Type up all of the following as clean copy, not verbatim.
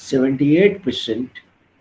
78%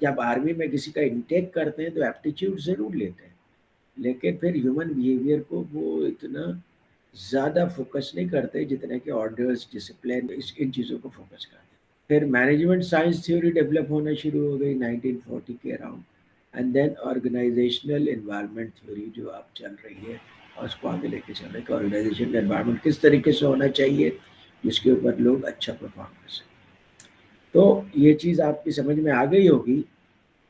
جب آرمی میں کسی کا انٹیک کرتے ہیں تو ایپٹیچیوڈ ضرور لیتے ہیں، لیکن پھر ہیومن بیہیویئر کو وہ اتنا زیادہ فوکس نہیں کرتے جتنا کہ آرڈرس، ڈسپلن، ان چیزوں کو فوکس کرتے ہیں۔ پھر مینجمنٹ سائنس تھیوری ڈیولپ ہونا شروع ہو گئی 1940 کے around, and then organizational environment theory جو اب چل رہی ہے، اور اس کو آگے لے کے چل رہے ہیں کہ آرگنائزیشن کا انوائرمنٹ کس طریقے سے ہونا چاہیے جس کے اوپر لوگ اچھا پرفارم کر سکیں۔ تو یہ چیز آپ کی سمجھ میں آ گئی ہوگی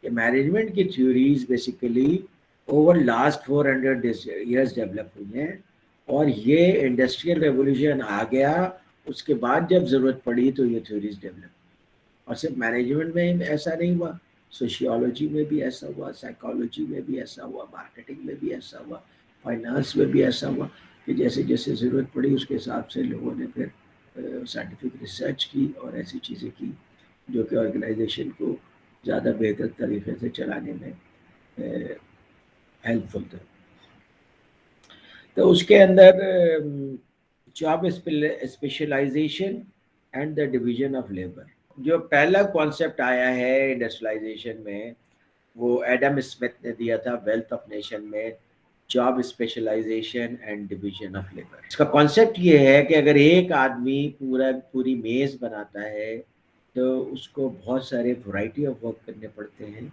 کہ مینجمنٹ کی theories basically over last 400 years develop ہوئی ہیں، اور یہ انڈسٹریل ریولوشن آ گیا، اس کے بعد جب ضرورت پڑی تو یہ تھیوریز ڈیولپ، اور صرف مینجمنٹ میں ایسا نہیں ہوا، سوشیولوجی میں بھی ایسا ہوا، سائیکالوجی میں بھی ایسا ہوا، مارکیٹنگ میں بھی ایسا ہوا، فائنانس میں بھی ایسا ہوا کہ جیسے جیسے ضرورت پڑی اس کے حساب سے لوگوں نے پھر سائنٹیفک ریسرچ کی اور ایسی چیزیں کی جو کہ آرگنائزیشن کو زیادہ بہتر طریقے سے چلانے میں ہیلپ فل تھا۔ تو اس کے اندر job specialisation and the division of labour, جو پہلا کانسیپٹ آیا ہے انڈسٹریلائزیشن میں وہ ایڈم اسمتھ نے دیا تھا ویلتھ آف نیشن میں، job specialisation and division of labour. اس کا کانسیپٹ یہ ہے کہ اگر ایک آدمی پوری میز بناتا ہے تو اس کو بہت سارے ورائٹی آف ورک کرنے پڑتے ہیں،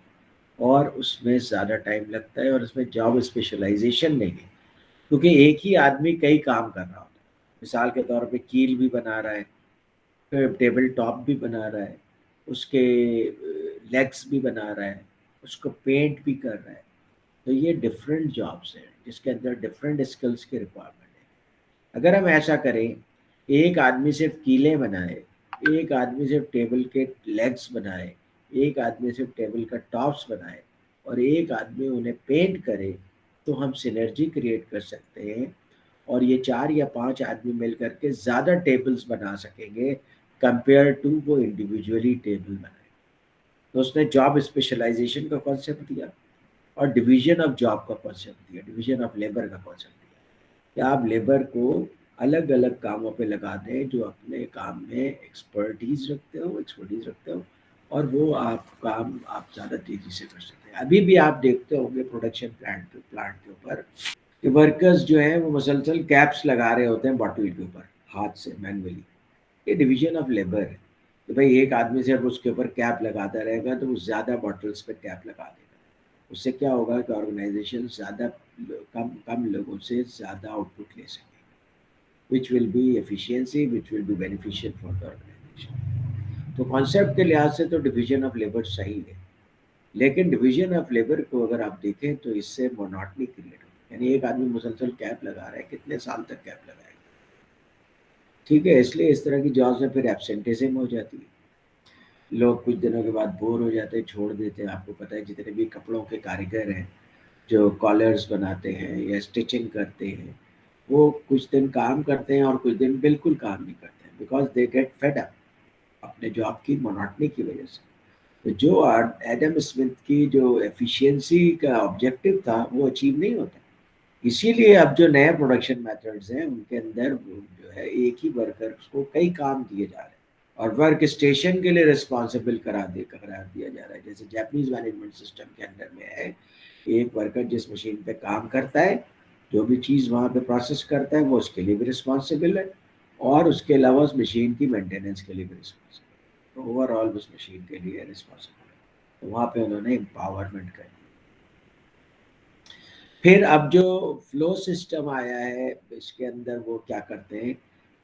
اور اس میں زیادہ ٹائم لگتا ہے، اور اس میں جاب اسپیشلائزیشن نہیں ہے، کیونکہ ایک ہی آدمی کئی کام کر رہا ہوتا ہے۔ مثال کے طور پہ کیل بھی بنا رہا ہے، پھر ٹیبل ٹاپ بھی بنا رہا ہے، اس کے لیگس بھی بنا رہا ہے، اس کو پینٹ بھی کر رہا ہے۔ تو یہ ڈفرینٹ جابس ہیں جس کے اندر ڈفرینٹ اسکلس کی ریکوائرمنٹ ہے۔ اگر ہم ایسا کریں، ایک آدمی صرف کیلیں بنائے، ایک آدمی صرف ٹیبل کے لیگس بنائے، ایک آدمی صرف ٹیبل کا ٹاپس بنائے، اور ایک آدمی انہیں پینٹ کرے، تو ہم سینرجی کریٹ کر سکتے ہیں، اور یہ 4 یا 5 آدمی مل کر کے زیادہ ٹیبلز بنا سکیں گے کمپیئر ٹو وہ انڈیویجولی ٹیبل بنائے۔ تو اس نے جاب اسپیشلائزیشن کا کانسیپٹ دیا، اور ڈویژن آف جاب کا کانسیپٹ دیا، ڈویژن آف لیبر کا کانسیپٹ دیا کہ آپ لیبر کو الگ الگ کاموں پہ لگا دیں جو اپنے کام میں ایکسپرٹیز رکھتے ہو، اور وہ آپ زیادہ تیزی سے کر سکتے ہیں۔ ابھی بھی آپ دیکھتے ہوں گے پروڈکشن پلانٹ کے اوپر کہ ورکرز جو ہیں وہ مسلسل کیپس لگا رہے ہوتے ہیں باٹل کے اوپر ہاتھ سے مینولی۔ یہ ڈویژن آف لیبر ہے کہ بھائی ایک آدمی صرف اس کے اوپر کیپ لگاتا رہے گا تو وہ زیادہ باٹلس پہ کیپ لگا دے گا، اس سے کیا ہوگا کہ آرگنائزیشن زیادہ کم لوگوں سے زیادہ آؤٹ پٹ لے سکے، which will be efficiency, which will be beneficial for the organisation. تو کانسیپٹ کے لحاظ سے تو ڈویژن آف لیبر صحیح ہے، لیکن ڈویژن آف لیبر کو اگر آپ دیکھیں تو اس سے مونوٹنی کریٹ ہو، یعنی ایک آدمی مسلسل کیپ لگا رہا ہے، کتنے سال تک کیپ لگائے گا؟ ٹھیک ہے، اس لیے اس طرح کی جابس میں پھر ایبسینٹیزم ہو جاتی ہے، لوگ کچھ دنوں کے بعد بور ہو جاتے ہیں، چھوڑ دیتے ہیں۔ آپ کو پتہ ہے جتنے بھی کپڑوں کے کاریگر ہیں جو کالرز بناتے ہیں یا اسٹچنگ کرتے ہیں، وہ کچھ دن کام کرتے ہیں اور کچھ دن بالکل کام نہیں کرتے ہیں، because they get fed up اپنے جاب کی مونوٹنی کی وجہ سے۔ تو جو ایڈم اسمتھ کی جو ایفیشینسی کا آبجیکٹو تھا وہ اچیو نہیں ہوتا، اسی لیے اب جو نئے پروڈکشن میتھڈز ہیں ان کے اندر وہ جو ہے ایک ہی ورکر کو کئی کام دیے جا رہے ہیں، اور ورک اسٹیشن کے لیے رسپانسبل قرار دیا جا رہا ہے، جیسے جاپنیز مینجمنٹ سسٹم کے اندر میں ہے، ایک ورکر جس مشین پہ کام کرتا ہے، جو بھی چیز وہاں پہ پروسیس کرتا ہے وہ اس کے لیے بھی رسپانسبل ہے، اور اس کے علاوہ اس مشین کی مینٹیننس کے لیے بھی رسپانسبل ہے، تو اوور آل اس مشین کے لیے رسپانسبل ہے۔ تو وہاں پہ انہوں نے امپاورمنٹ کر دی۔ پھر اب جو فلو سسٹم آیا ہے اس کے اندر وہ کیا کرتے ہیں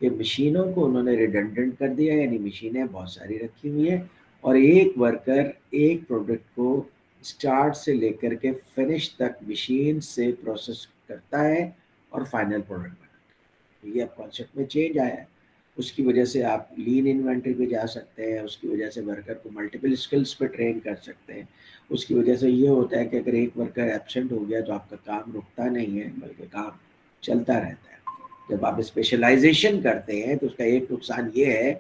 کہ مشینوں کو انہوں نے ریڈنڈنٹ کر دیا، یعنی مشینیں بہت ساری رکھی ہوئی ہیں، اور ایک ورکر ایک پروڈکٹ کو اسٹارٹ سے لے کر کے فنش تک مشین سے پروسیس کرتا ہے اور فائنل پروڈکٹ بناتا ہے۔ یہ اب کانسیپٹ میں چینج آیا ہے، اس کی وجہ سے آپ لین انوینٹری پہ جا سکتے ہیں، اس کی وجہ سے ورکر کو ملٹیپل اسکلس پہ ٹرین کر سکتے ہیں، اس کی وجہ سے یہ ہوتا ہے کہ اگر ایک ورکر ایبسنٹ ہو گیا تو آپ کا کام رکتا نہیں ہے بلکہ کام چلتا رہتا ہے۔ جب آپ اسپیشلائزیشن کرتے ہیں تو اس کا ایک نقصان یہ ہے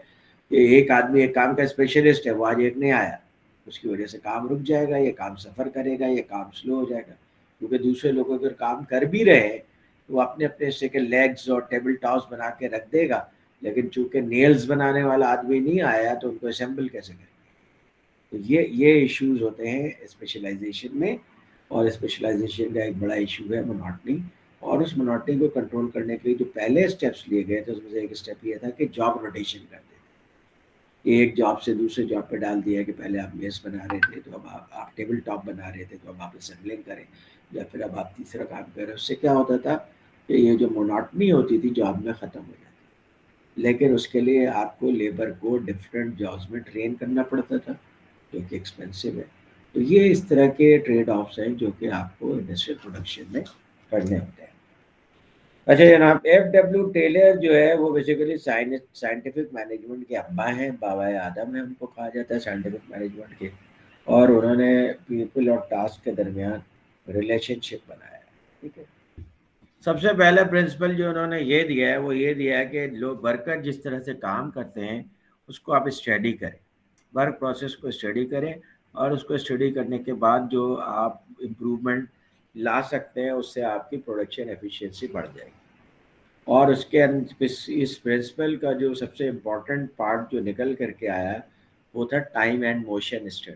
کہ ایک آدمی ایک کام کا اسپیشلسٹ ہے، وہ آج ایک نہیں آیا، اس کی وجہ سے کام رک جائے گا، یہ کام سفر کرے گا، یہ کام سلو ہو جائے گا، کیونکہ دوسرے لوگ اگر کام کر بھی رہے ہیں تو وہ اپنے اپنے حصے کے لیگز اور ٹیبل ٹاپس بنا کے رکھ دے گا، لیکن چونکہ نیلز بنانے والا آدمی نہیں آیا تو ان کو اسمبل کیسے کرے گا؟ تو یہ ایشوز ہوتے ہیں اسپیشلائزیشن میں. اور اسپیشلائزیشن کا ایک بڑا ایشو ہے مونوٹنی. اور اس مونوٹنی کو کنٹرول کرنے کے لیے جو پہلے اسٹیپس لیے گئے تھے اس میں سے ایک اسٹیپ یہ تھا کہ جاب روٹیشن کر دیں. ایک جاب سے دوسرے جاب پہ ڈال دیا کہ پہلے آپ میز بنا رہے تھے تو اب آپ ٹیبل ٹاپ بنا رہے تھے تو اب آپ اسمبلنگ کریں، یا پھر اب آپ تیسرا کام کر رہے ہیں. اس سے کیا ہوتا تھا کہ یہ جو مونوٹنی ہوتی تھی جاب میں ختم ہو جاتی. لیکن اس کے لیے آپ کو لیبر کو ڈفرینٹ جابس میں ٹرین کرنا پڑتا تھا جو کہ ایکسپینسو ہے. تو یہ اس طرح کے ٹریڈ آفس ہیں جو کہ آپ کو انڈسٹریل پروڈکشن میں کرنے ہوتے ہیں. اچھا جناب، ایف ڈبلیو ٹیلر جو ہے وہ بیسیکلی سائنٹیفک مینجمنٹ کے ابا ہیں، بابا آدم ہے ان کو کہا جاتا ہے سائنٹیفک مینجمنٹ کے. اور انہوں نے پیپل اور ٹاسک کے درمیان ریلیشن شپ بنایا ہے. ٹھیک ہے. سب سے پہلا پرنسپل جو انہوں نے یہ دیا ہے وہ یہ دیا ہے کہ لوگ ورکر جس طرح سے کام کرتے ہیں اس کو آپ اسٹڈی کریں، ورک پروسیس کو اسٹڈی کریں، اور اس کو اسٹڈی کرنے کے بعد جو آپ امپروومنٹ لا سکتے ہیں اس سے آپ کی پروڈکشن ایفیشینسی بڑھ جائے گی. اور اس پرنسپل کا جو سب سے امپورٹنٹ پارٹ جو نکل کر کے آیا وہ تھا time and motion study.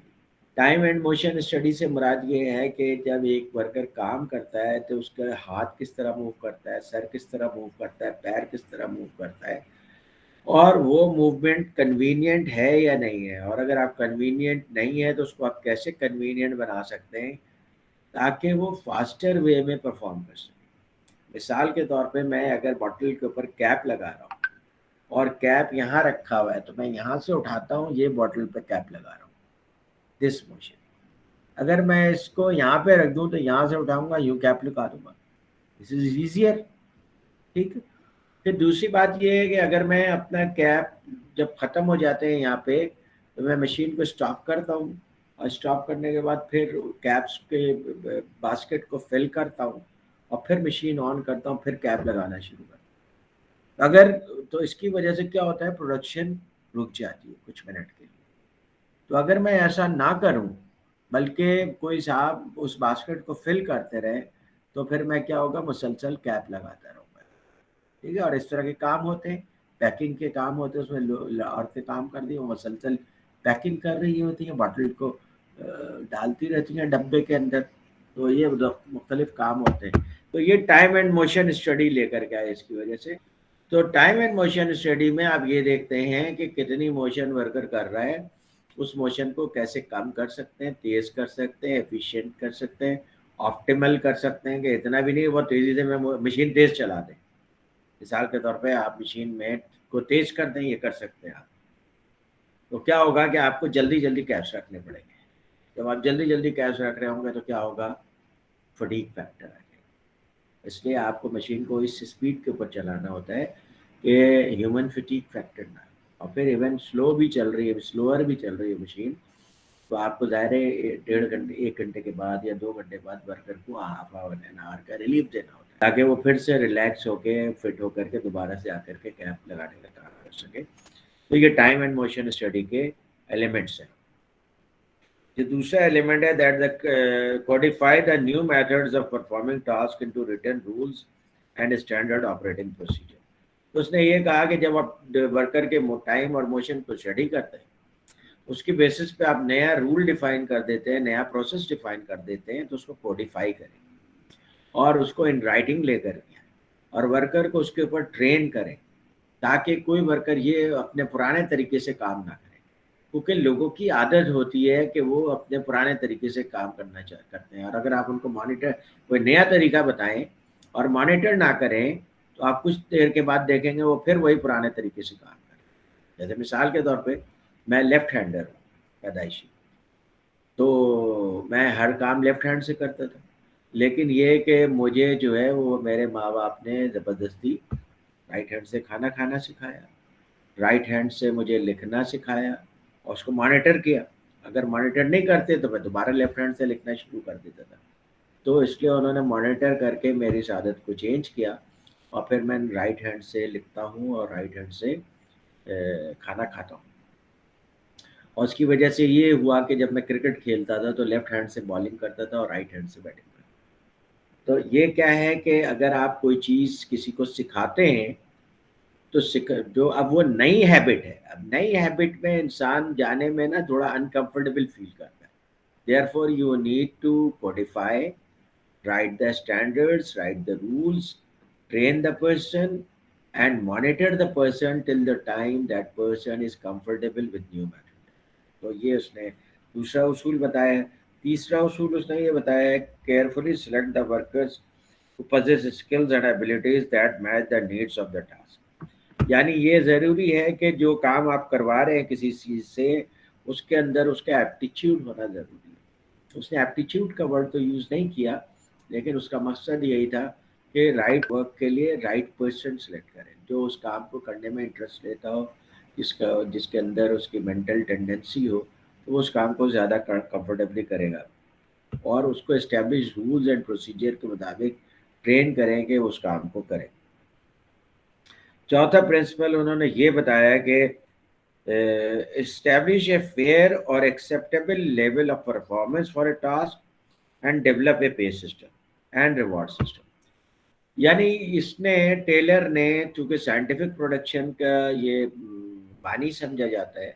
Time and motion study سے مراد یہ ہے کہ جب ایک ورکر کام کرتا ہے تو اس کا ہاتھ کس طرح موو کرتا ہے، سر کس طرح موو کرتا ہے، پیر کس طرح موو کرتا ہے، اور وہ موومنٹ کنوینئنٹ ہے یا نہیں ہے. اور اگر آپ کنوینئنٹ نہیں ہے تو اس کو آپ کیسے کنوینئنٹ بنا سکتے ہیں تاکہ وہ فاسٹر وے میں پرفارم کر سکے. مثال کے طور پہ میں اگر باٹل کے اوپر کیپ لگا رہا ہوں اور کیپ یہاں رکھا ہوا ہے تو میں یہاں سے اٹھاتا ہوں، یہ باٹل پہ کیپ لگا رہا ہوں، دس موشن. اگر میں اس کو یہاں پہ رکھ دوں تو یہاں سے اٹھاؤں گا، یوں کیپ لگا دوں گا، دس از ایزیئر. ٹھیک ہے. پھر دوسری بات یہ ہے کہ اگر میں اپنا کیپ جب ختم ہو جاتے ہیں یہاں پہ تو میں مشین کو اسٹاپ کرتا ہوں، اور اسٹاپ کرنے کے بعد پھر کیپس کے باسکٹ کو فل کرتا ہوں اور پھر مشین آن کرتا ہوں، پھر کیپ لگانا شروع کرتا ہوں. اگر تو اس کی وجہ سے کیا ہوتا ہے، پروڈکشن رک جاتی ہے کچھ منٹ کے لیے. تو اگر میں ایسا نہ کروں بلکہ کوئی صاحب اس باسکٹ کو فل کرتے رہے تو پھر میں کیا ہوگا، مسلسل کیپ لگاتا رہوں گا. ٹھیک ہے. اور اس طرح کے کام ہوتے ہیں، پیکنگ کے کام ہوتے ہیں، اس میں عورتیں کام کر دی، وہ مسلسل پیکنگ کر رہی ہوتی ہیں، باٹل کو ڈالتی رہتی ہیں ڈبے کے اندر. تو یہ مختلف کام ہوتے ہیں. تو یہ ٹائم اینڈ موشن اسٹڈی لے کر کے آئے اس کی وجہ سے. تو ٹائم اینڈ موشن اسٹڈی میں آپ یہ دیکھتے ہیں کہ کتنی موشن ورکر کر رہا ہے، اس موشن کو کیسے کم کر سکتے ہیں، تیز کر سکتے ہیں، ایفیشینٹ کر سکتے ہیں، آپٹیمل کر سکتے ہیں کہ اتنا بھی نہیں بہت تیزی سے میں مشین تیز چلا دیں. مثال کے طور پہ آپ مشین میں کو تیز کر دیں، یہ کر سکتے ہیں آپ. تو کیا ہوگا کہ آپ کو جلدی جلدی کیش رکھنے پڑیں گے. جب آپ جلدی جلدی کیش رکھ رہے ہوں گے تو کیا ہوگا، فٹیگ فیکٹر آ جائے گا. اس لیے آپ کو مشین کو اس اسپیڈ کے اوپر چلانا ہوتا ہے کہ ہیومن فٹیگ فیکٹر نہ. اور پھر ایون سلو بھی چل رہی ہے، سلوور بھی چل رہی ہے مشین، تو آپ کو ظاہر ہے 1.5 گھنٹے 1 گھنٹے کے بعد یا 2 گھنٹے بعد ورکر کو ہاف آور این آور کا ریلیف دینا ہوتا ہے تاکہ وہ پھر سے ریلیکس ہو کے فٹ ہو کر کے دوبارہ سے آ کر کے کیپ لگانے کا کام کر سکے. تو یہ ٹائم اینڈ موشن اسٹڈی کے ایلیمنٹس ہیں. جو دوسرا ایلیمنٹ ہے that the codify the new methods of performing task into written rules and standard operating procedure. تو اس نے یہ کہا کہ جب آپ ورکر کے ٹائم اور موشن کو اسٹڈی کرتے ہیں اس کی بیسس پہ آپ نیا رول ڈیفائن کر دیتے ہیں، نیا پروسیس ڈیفائن کر دیتے ہیں، تو اس کو کوڈیفائی کریں اور اس کو ان رائٹنگ لے کر کے اور ورکر کو اس کے اوپر ٹرین کریں تاکہ کوئی ورکر یہ اپنے پرانے طریقے سے کام نہ کرے. کیونکہ لوگوں کی عادت ہوتی ہے کہ وہ اپنے پرانے طریقے سے کام کرنا کرتے ہیں، اور اگر آپ ان کو مانیٹر کوئی نیا طریقہ بتائیں اور مانیٹر نہ کریں تو آپ کچھ دیر کے بعد دیکھیں گے وہ پھر وہی پرانے طریقے سے کام کریں. جیسے مثال کے طور پہ میں لیفٹ ہینڈر ہوں پیدائشی، تو میں ہر کام لیفٹ ہینڈ سے کرتا تھا. لیکن یہ کہ مجھے جو ہے وہ میرے ماں باپ نے زبردستی رائٹ ہینڈ سے کھانا کھانا سکھایا، رائٹ ہینڈ سے مجھے لکھنا سکھایا اور اس کو مانیٹر کیا. اگر مانیٹر نہیں کرتے تو میں دوبارہ لیفٹ ہینڈ سے لکھنا شروع کر دیتا تھا. تو اس لیے انہوں نے مانیٹر کر کے میری اس عادت کو چینج کیا اور پھر میں رائٹ ہینڈ سے لکھتا ہوں اور رائٹ ہینڈ سے کھانا کھاتا ہوں. اور اس کی وجہ سے یہ ہوا کہ جب میں کرکٹ کھیلتا تھا تو لیفٹ ہینڈ سے بالنگ کرتا تھا اور رائٹ ہینڈ سے بیٹنگ کرتا تھا. تو یہ کیا ہے کہ اگر آپ کوئی چیز کسی کو سکھاتے ہیں تو جو اب وہ نئی ہیبٹ ہے، اب نئی ہیبٹ میں انسان جانے میں نا تھوڑا انکمفرٹیبل فیل کرتا ہے. Therefore you need to codify, write the standards, write the rules, train the person, and monitor the person till the time that person is comfortable with new method. تو یہ اس نے دوسرا اصول بتایا ہے. تیسرا اصول اس نے یہ بتایا ہے، carefully select the workers who possess skills and abilities that match the needs of the task. یعنی یہ ضروری ہے کہ جو کام آپ کروا رہے ہیں کسی چیز سے، اس کے اندر اس کا ایپٹیچیوڈ ہونا ضروری ہے. اس نے ایپٹیچیوڈ کا ورڈ تو یوز نہیں کیا، لیکن اس کا مقصد یہی تھا کہ رائٹ ورک کے لیے رائٹ پرسن سلیکٹ کریں، جو اس کام کو کرنے میں انٹرسٹ لیتا ہو، جس کے اندر اس کی مینٹل ٹینڈنسی ہو، تو وہ اس کام کو زیادہ کمفرٹیبلی کرے گا، اور اس کو اسٹیبلش رولز اینڈ پروسیجر کے مطابق ٹرین کریں کہ اس کام کو کریں. چوتھا پرنسپل انہوں نے یہ بتایا کہ اسٹیبلش اے فیئر اور acceptable level of performance for a task and develop a pay system and reward system. یعنی اس نے ٹیلر نے، چونکہ سائنٹیفک پروڈکشن کا یہ بانی سمجھا جاتا ہے،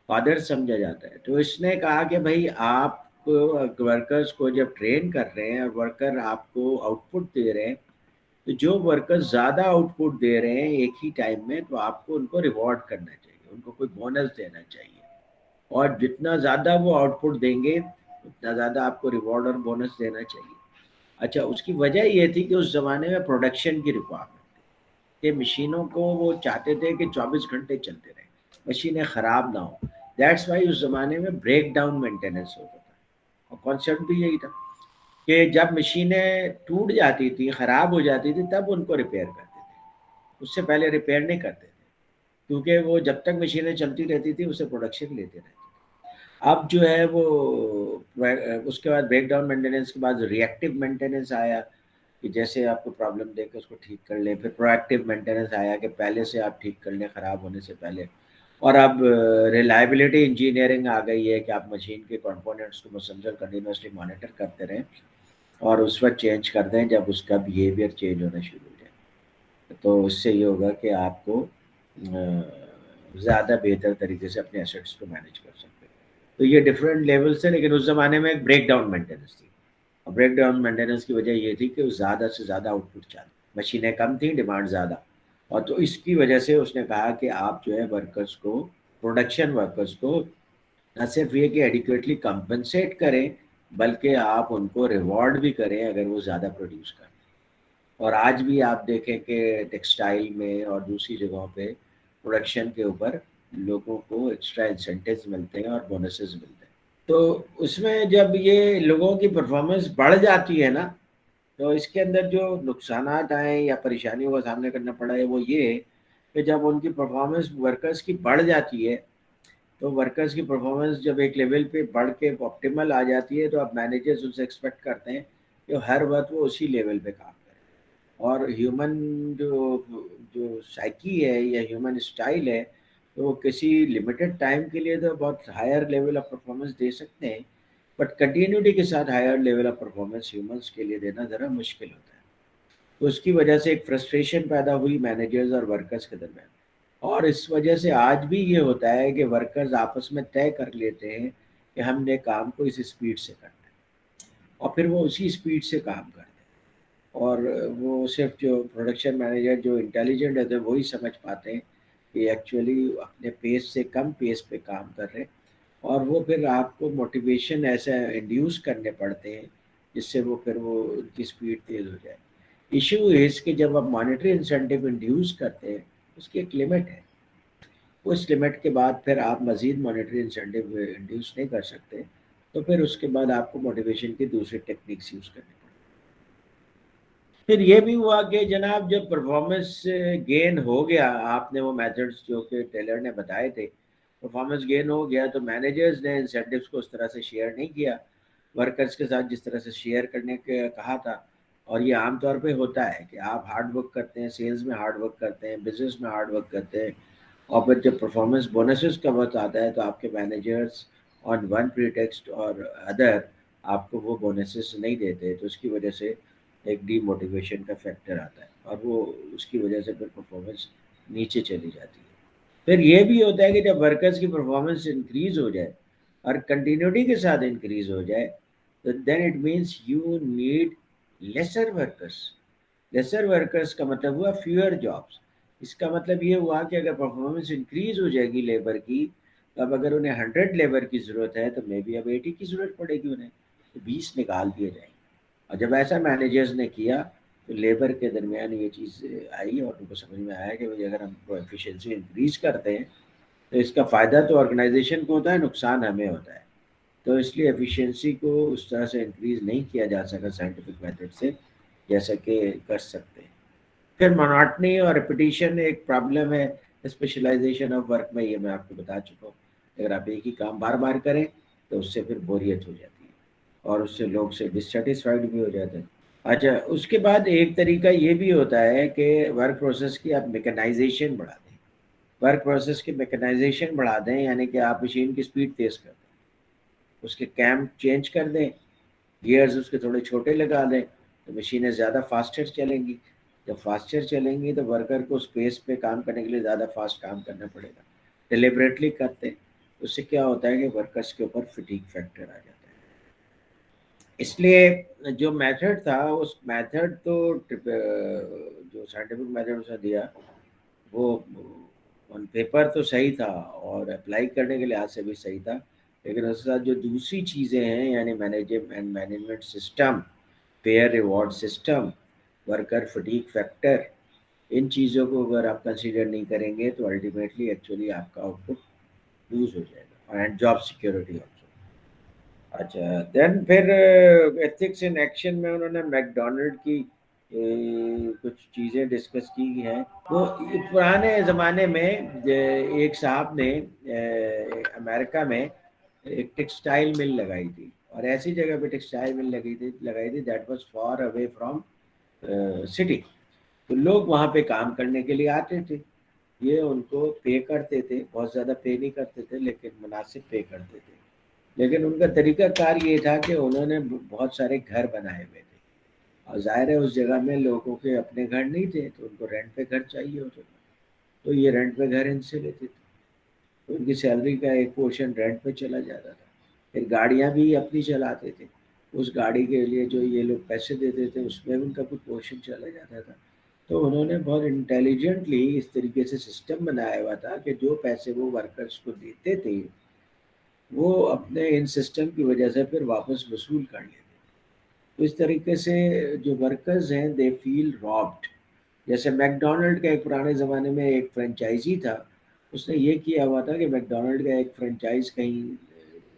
فادر سمجھا جاتا ہے، تو اس نے کہا کہ بھائی آپ ورکرز کو جب ٹرین کر رہے ہیں اور ورکر آپ کو آؤٹ پٹ دے رہے ہیں، تو جو ورکرز زیادہ آؤٹ پٹ دے رہے ہیں ایک ہی ٹائم میں، تو آپ کو ان کو ریوارڈ کرنا چاہیے، ان کو کوئی بونس دینا چاہیے، اور جتنا زیادہ وہ آؤٹ پٹ دیں گے اتنا زیادہ آپ کو ریوارڈ اور بونس دینا چاہیے. اچھا، اس کی وجہ یہ تھی کہ اس زمانے میں پروڈکشن کی ریکوائرمنٹ کہ مشینوں کو وہ چاہتے تھے کہ 24 گھنٹے چلتے رہیں، مشینیں خراب نہ ہوں. دیٹس وائی اس زمانے میں بریک ڈاؤن مینٹیننس ہوتا تھا، اور کانسیپٹ بھی یہی تھا کہ جب مشینیں ٹوٹ جاتی تھی، خراب ہو جاتی تھی، تب ان کو ریپیئر کرتے تھے، اس سے پہلے ریپیئر نہیں کرتے تھے، کیونکہ وہ جب تک مشینیں چلتی رہتی تھی اسے پروڈکشن لیتے رہتے تھے. اب جو ہے وہ اس کے بعد بریک ڈاؤن مینٹیننس کے بعد ری ایکٹیو مینٹیننس آیا، کہ جیسے آپ کو پرابلم دے کے اس کو ٹھیک کر لیں. پھر پرو ایکٹیو مینٹیننس آیا کہ پہلے سے آپ ٹھیک کر لیں خراب ہونے سے پہلے. اور اب ریلائبلٹی انجینئرنگ آ گئی ہے کہ آپ مشین کے کمپوننٹس کو مسلسل کنٹینیوسلی مانیٹر کرتے رہیں اور اس وقت چینج کر دیں جب اس کا بیہیویئر چینج ہونا شروع ہو جائے. تو اس سے یہ ہوگا کہ آپ کو زیادہ بہتر طریقے سے اپنے ایسیٹس کو مینیج کر سکتے ہیں. تو یہ ڈفرینٹ لیولس ہیں، لیکن اس زمانے میں ایک بریک ڈاؤن مینٹیننس تھی، اور بریک ڈاؤن مینٹیننس کی وجہ یہ تھی کہ وہ زیادہ سے زیادہ آؤٹ پٹ چاہتے، مشینیں کم تھیں، ڈیمانڈ زیادہ. اور تو اس کی وجہ سے اس نے کہا کہ آپ جو ہے ورکرز کو، پروڈکشن ورکرز کو نہ صرف یہ کہ ایڈیکویٹلی کمپنسیٹ کریں، بلکہ آپ ان کو ریوارڈ بھی کریں اگر وہ زیادہ پروڈیوس کریں. اور آج بھی آپ دیکھیں کہ ٹیکسٹائل میں اور دوسری جگہوں پہ پروڈکشن کے اوپر لوگوں کو ایکسٹرا انسینٹیوز ملتے ہیں اور بونسز ملتے ہیں. تو اس میں جب یہ لوگوں کی پرفارمنس بڑھ جاتی ہے نا، تو اس کے اندر جو نقصانات آئے یا پریشانیوں کا سامنا کرنا پڑا ہے وہ یہ ہے کہ جب ان کی پرفارمنس ورکرز کی بڑھ جاتی ہے، تو ورکرز کی پرفارمنس جب ایک لیول پہ بڑھ کے آپٹیمل آ جاتی ہے، تو اب مینیجرز ان سے ایکسپیکٹ کرتے ہیں کہ ہر وقت وہ اسی لیول پہ کام کریں. اور ہیومن جو جو سائیکی ہے یا ہیومن اسٹائل ہے، تو وہ کسی لمیٹڈ ٹائم کے لیے تو بہت ہائر لیول آف پرفارمنس دے سکتے ہیں، بٹ کنٹینیوٹی کے ساتھ higher level of performance humans کے لیے دینا ذرا مشکل ہوتا ہے. تو اس کی وجہ سے ایک فرسٹریشن پیدا ہوئی مینیجرز اور ورکرز کے درمیان. اور اس وجہ سے آج بھی یہ ہوتا ہے کہ ورکرز آپس میں طے کر لیتے ہیں کہ ہم نے کام کو اس اسپیڈ سے کرنا ہے، اور پھر وہ اسی اسپیڈ سے کام کرتے ہیں. اور وہ صرف جو پروڈکشن مینیجر جو انٹیلیجنٹ ہے وہی سمجھ پاتے ہیں کہ ایکچولی اپنے پیس سے کم پیس پہ کام کر رہے ہیں، اور وہ پھر آپ کو موٹیویشن ایسا انڈیوس کرنے پڑتے ہیں جس سے وہ پھر وہ ان کی اسپیڈ تیز ہو جائے. ایشو اس کہ جب آپ مانیٹری انسینٹیو انڈیوس کرتے ہیں اس کی ایک لمٹ ہے، اس لمٹ کے بعد پھر آپ مزید مانیٹری انسینٹیو انڈیوس نہیں کر سکتے، تو پھر اس کے بعد آپ کو موٹیویشن کی دوسری ٹیکنیکس یوز کرنی پڑتی. پھر یہ بھی ہوا کہ جناب جب پرفارمنس گین ہو گیا، آپ نے وہ میتھڈس جو کہ ٹیلر نے بتائے تھے، پرفارمنس گین ہو گیا، تو مینیجرز نے انسینٹیوز کو اس طرح سے شیئر نہیں کیا ورکرز کے ساتھ جس طرح سے شیئر کرنے کے کہا تھا. اور یہ عام طور پہ ہوتا ہے کہ آپ ہارڈ ورک کرتے ہیں، سیلز میں ہارڈ ورک کرتے ہیں، بزنس میں ہارڈ ورک کرتے ہیں، اور پھر جب پرفارمنس بونسز کا وقت آتا ہے تو آپ کے مینیجرز آن ون پریٹیکسٹ اور ادر آپ کو وہ بونسز نہیں دیتے، تو اس کی وجہ سے ایک ڈی موٹیویشن کا فیکٹر آتا ہے، اور وہ اس کی وجہ سے پھر پرفارمنس نیچے چلی جاتی ہے. پھر یہ بھی ہوتا ہے کہ جب ورکرز کی پرفارمنس انکریز ہو جائے اور کنٹینیوٹی کے ساتھ انکریز ہو جائے تو then it means you need lesser workers. Lesser workers کا مطلب ہوا فیور جابس. اس کا مطلب یہ ہوا کہ اگر پرفارمنس انکریز ہو جائے گی لیبر کی تو اب اگر انہیں 100 لیبر کی ضرورت ہے تو مے بی اب 80 کی ضرورت پڑے گی انہیں, تو 20 نکال دیے جائیں گے. اور جب ایسا مینیجرز نے کیا تو لیبر کے درمیان یہ چیز آئی اور ان کو سمجھ میں آیا کہ بھائی اگر ہم ایفیشینسی انکریز کرتے ہیں تو اس کا فائدہ تو آرگنائزیشن کو ہوتا ہے, نقصان ہمیں ہوتا ہے. تو اس لیے ایفیشینسی کو اس طرح سے انکریز نہیں کیا جا سکا سائنٹیفک میتھڈ سے جیسا کہ کر سکتے ہیں. پھر مونوٹنی اور ریپیٹیشن ایک پرابلم ہے اسپیشلائزیشن آف ورک میں, یہ میں آپ کو بتا چکا ہوں. اگر آپ ایک ہی کام بار بار کریں تو اس سے پھر بوریت ہو جاتی ہے اور اس سے لوگ سے ڈسسیٹسفائڈ بھی ہو جاتے ہیں. اچھا, اس کے بعد ایک طریقہ یہ بھی ہوتا ہے کہ ورک پروسیس کی آپ میکنائزیشن بڑھا دیں. ورک پروسیس کی میکنائزیشن بڑھا دیں یعنی کہ آپ مشین کی سپیڈ تیز کر دیں, اس کے کیم چینج کر دیں, گیئرز اس کے تھوڑے چھوٹے لگا دیں تو مشینیں زیادہ فاسٹر چلیں گی. جب فاسٹر چلیں گی تو ورکر کو اسپیس پہ کام کرنے کے لیے زیادہ فاسٹ کام کرنا پڑے گا. ڈیلیبریٹلی کرتے ہیں اس سے کیا ہوتا ہے کہ ورکرس کے اوپر فٹیگ فیکٹر آ جاتا ہے. اس لیے جو میتھڈ تھا اس میتھڈ تو جو سائنٹیفک میتھڈ اس نے دیا وہ آن پیپر تو صحیح تھا اور اپلائی کرنے کے لحاظ سے بھی صحیح تھا, لیکن اس کے ساتھ جو دوسری چیزیں ہیں یعنی management system, pay reward system, worker fatigue factor, ان چیزوں کو اگر آپ کنسیڈر نہیں کریں گے تو الٹیمیٹلی ایکچولی آپ کا آؤٹ پٹ لوز ہو جائے گا اینڈ جاب سیکورٹی آلسو. اچھا, دین پھر ایتھکس ان ایکشن میں انہوں نے میک ڈونلڈ کی کچھ چیزیں ڈسکس کی ہیں. وہ پرانے زمانے میں ایک صاحب نے امریکہ میں ایک ٹیکسٹائل مل لگائی تھی اور ایسی جگہ پہ ٹیکسٹائل مل لگائی تھی that was far away from city. تو لوگ وہاں پہ کام کرنے کے لیے آتے تھے, یہ ان کو پے کرتے تھے, بہت زیادہ پے نہیں کرتے تھے لیکن مناسب پے کرتے تھے. لیکن ان کا طریقہ کار یہ تھا کہ انہوں نے بہت سارے گھر بنائے ہوئے تھے اور ظاہر ہے اس جگہ میں لوگوں کے اپنے گھر نہیں تھے تو ان کو رینٹ پہ گھر چاہیے ہوتا تھا, تو یہ رینٹ پہ گھر ان سے لیتے تھے. تو ان کی سیلری کا ایک پورشن رینٹ پہ چلا جاتا تھا. پھر گاڑیاں بھی اپنی چلاتے تھے, اس گاڑی کے لیے جو یہ لوگ پیسے دیتے تھے اس میں بھی ان کا کچھ پورشن چلا جاتا تھا. تو انہوں نے بہت انٹیلیجنٹلی اس طریقے سے سسٹم بنایا ہوا تھا کہ جو پیسے وہ ورکرس کو دیتے تھے وہ اپنے ان سسٹم کی وجہ سے پھر واپس وصول کر لیتے. تو اس طریقے سے جو ورکرز ہیں دے فیل رابڈ. جیسے میک ڈونلڈ کا ایک پرانے زمانے میں ایک فرینچائزی تھا, اس نے یہ کیا ہوا تھا کہ میک ڈونلڈ کا ایک فرینچائز کہیں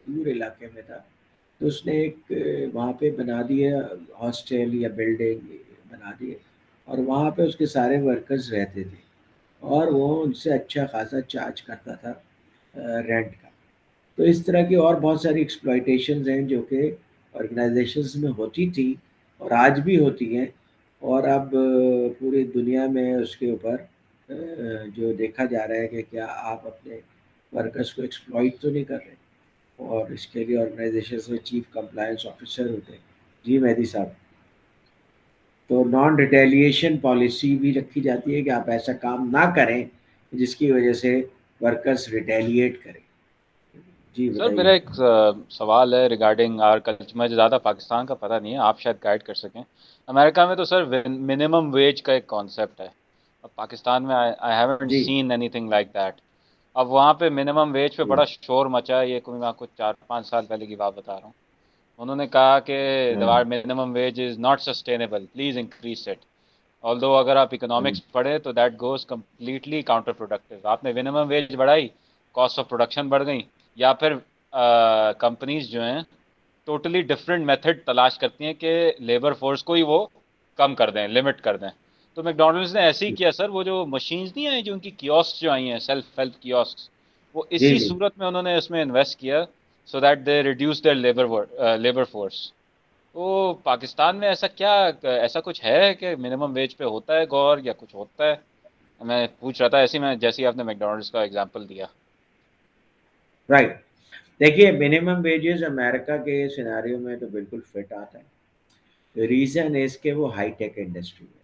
دور علاقے میں تھا تو اس نے ایک وہاں پہ بنا دیا ہاسٹل یا بلڈنگ بنا دیے اور وہاں پہ اس کے سارے ورکرز رہتے تھے اور وہ ان سے اچھا خاصا چارج کرتا تھا رینٹ کا. تو اس طرح کی اور بہت ساری ایکسپلائٹیشنز ہیں جو کہ آرگنائزیشنز میں ہوتی تھی اور آج بھی ہوتی ہیں, اور اب پوری دنیا میں اس کے اوپر جو دیکھا جا رہا ہے کہ کیا آپ اپنے ورکرس کو ایکسپلائٹ تو نہیں کر رہے, اور اس کے لیے آرگنائزیشنز میں چیف کمپلائنس آفیسر ہوتے ہیں. جی مہدی صاحب, تو نان ریٹیلیشن پالیسی بھی رکھی جاتی ہے کہ آپ ایسا کام نہ کریں جس کی وجہ سے ورکرس ریٹیلیٹ کریں. جی سر میرا بتائیے. ایک سوال ہے ریگارڈنگ آر کلچر. مجھے زیادہ پاکستان کا پتہ نہیں ہے, آپ شاید گائیڈ کر سکیں. امریکہ میں تو سر منیمم ویج کا ایک کانسیپٹ ہے, اب پاکستان میں I haven't g seen anything like that. اب وہاں پہ منیمم ویج پہ جی بڑا شور مچا ہے, یہ کوئی میں آپ کو 4-5 سال پہلے کی بات بتا رہا ہوں. انہوں نے کہا کہ ہاں minimum wage is not sustainable, please increase it. آلدو اگر آپ اکنامکس پڑھیں تو that goes completely counter productive. آپ نے منیمم ویج بڑھائی, کاسٹ آف پروڈکشن بڑھ گئی, یا پھر کمپنیز جو ہیں ٹوٹلی ڈفرینٹ میتھڈ تلاش کرتی ہیں کہ لیبر فورس کو ہی وہ کم کر دیں, لمٹ کر دیں. تو میک ڈونلڈس نے ایسے ہی کیا سر, وہ جو مشینز نہیں آئی جو ان کی کیوسک جو آئی ہیں سیلف ہیلپ کیوسک, وہ جی اسی جی صورت میں انہوں نے اس میں انویسٹ کیا so that they reduce their labour force. تو پاکستان میں ایسا کچھ ہے کہ منیمم ویج پہ ہوتا ہے غور یا کچھ ہوتا ہے؟ میں پوچھ رہا تھا ایسے میں, جیسے ہی آپ نے میک ڈونلڈس کا ایگزامپل دیا. رائٹ. دیکھیے منیمم ویجز امریکہ کے سیناریو میں تو بالکل فٹ آتا ہے. ریزن اس کے وہ ہائی ٹیک انڈسٹری ہے.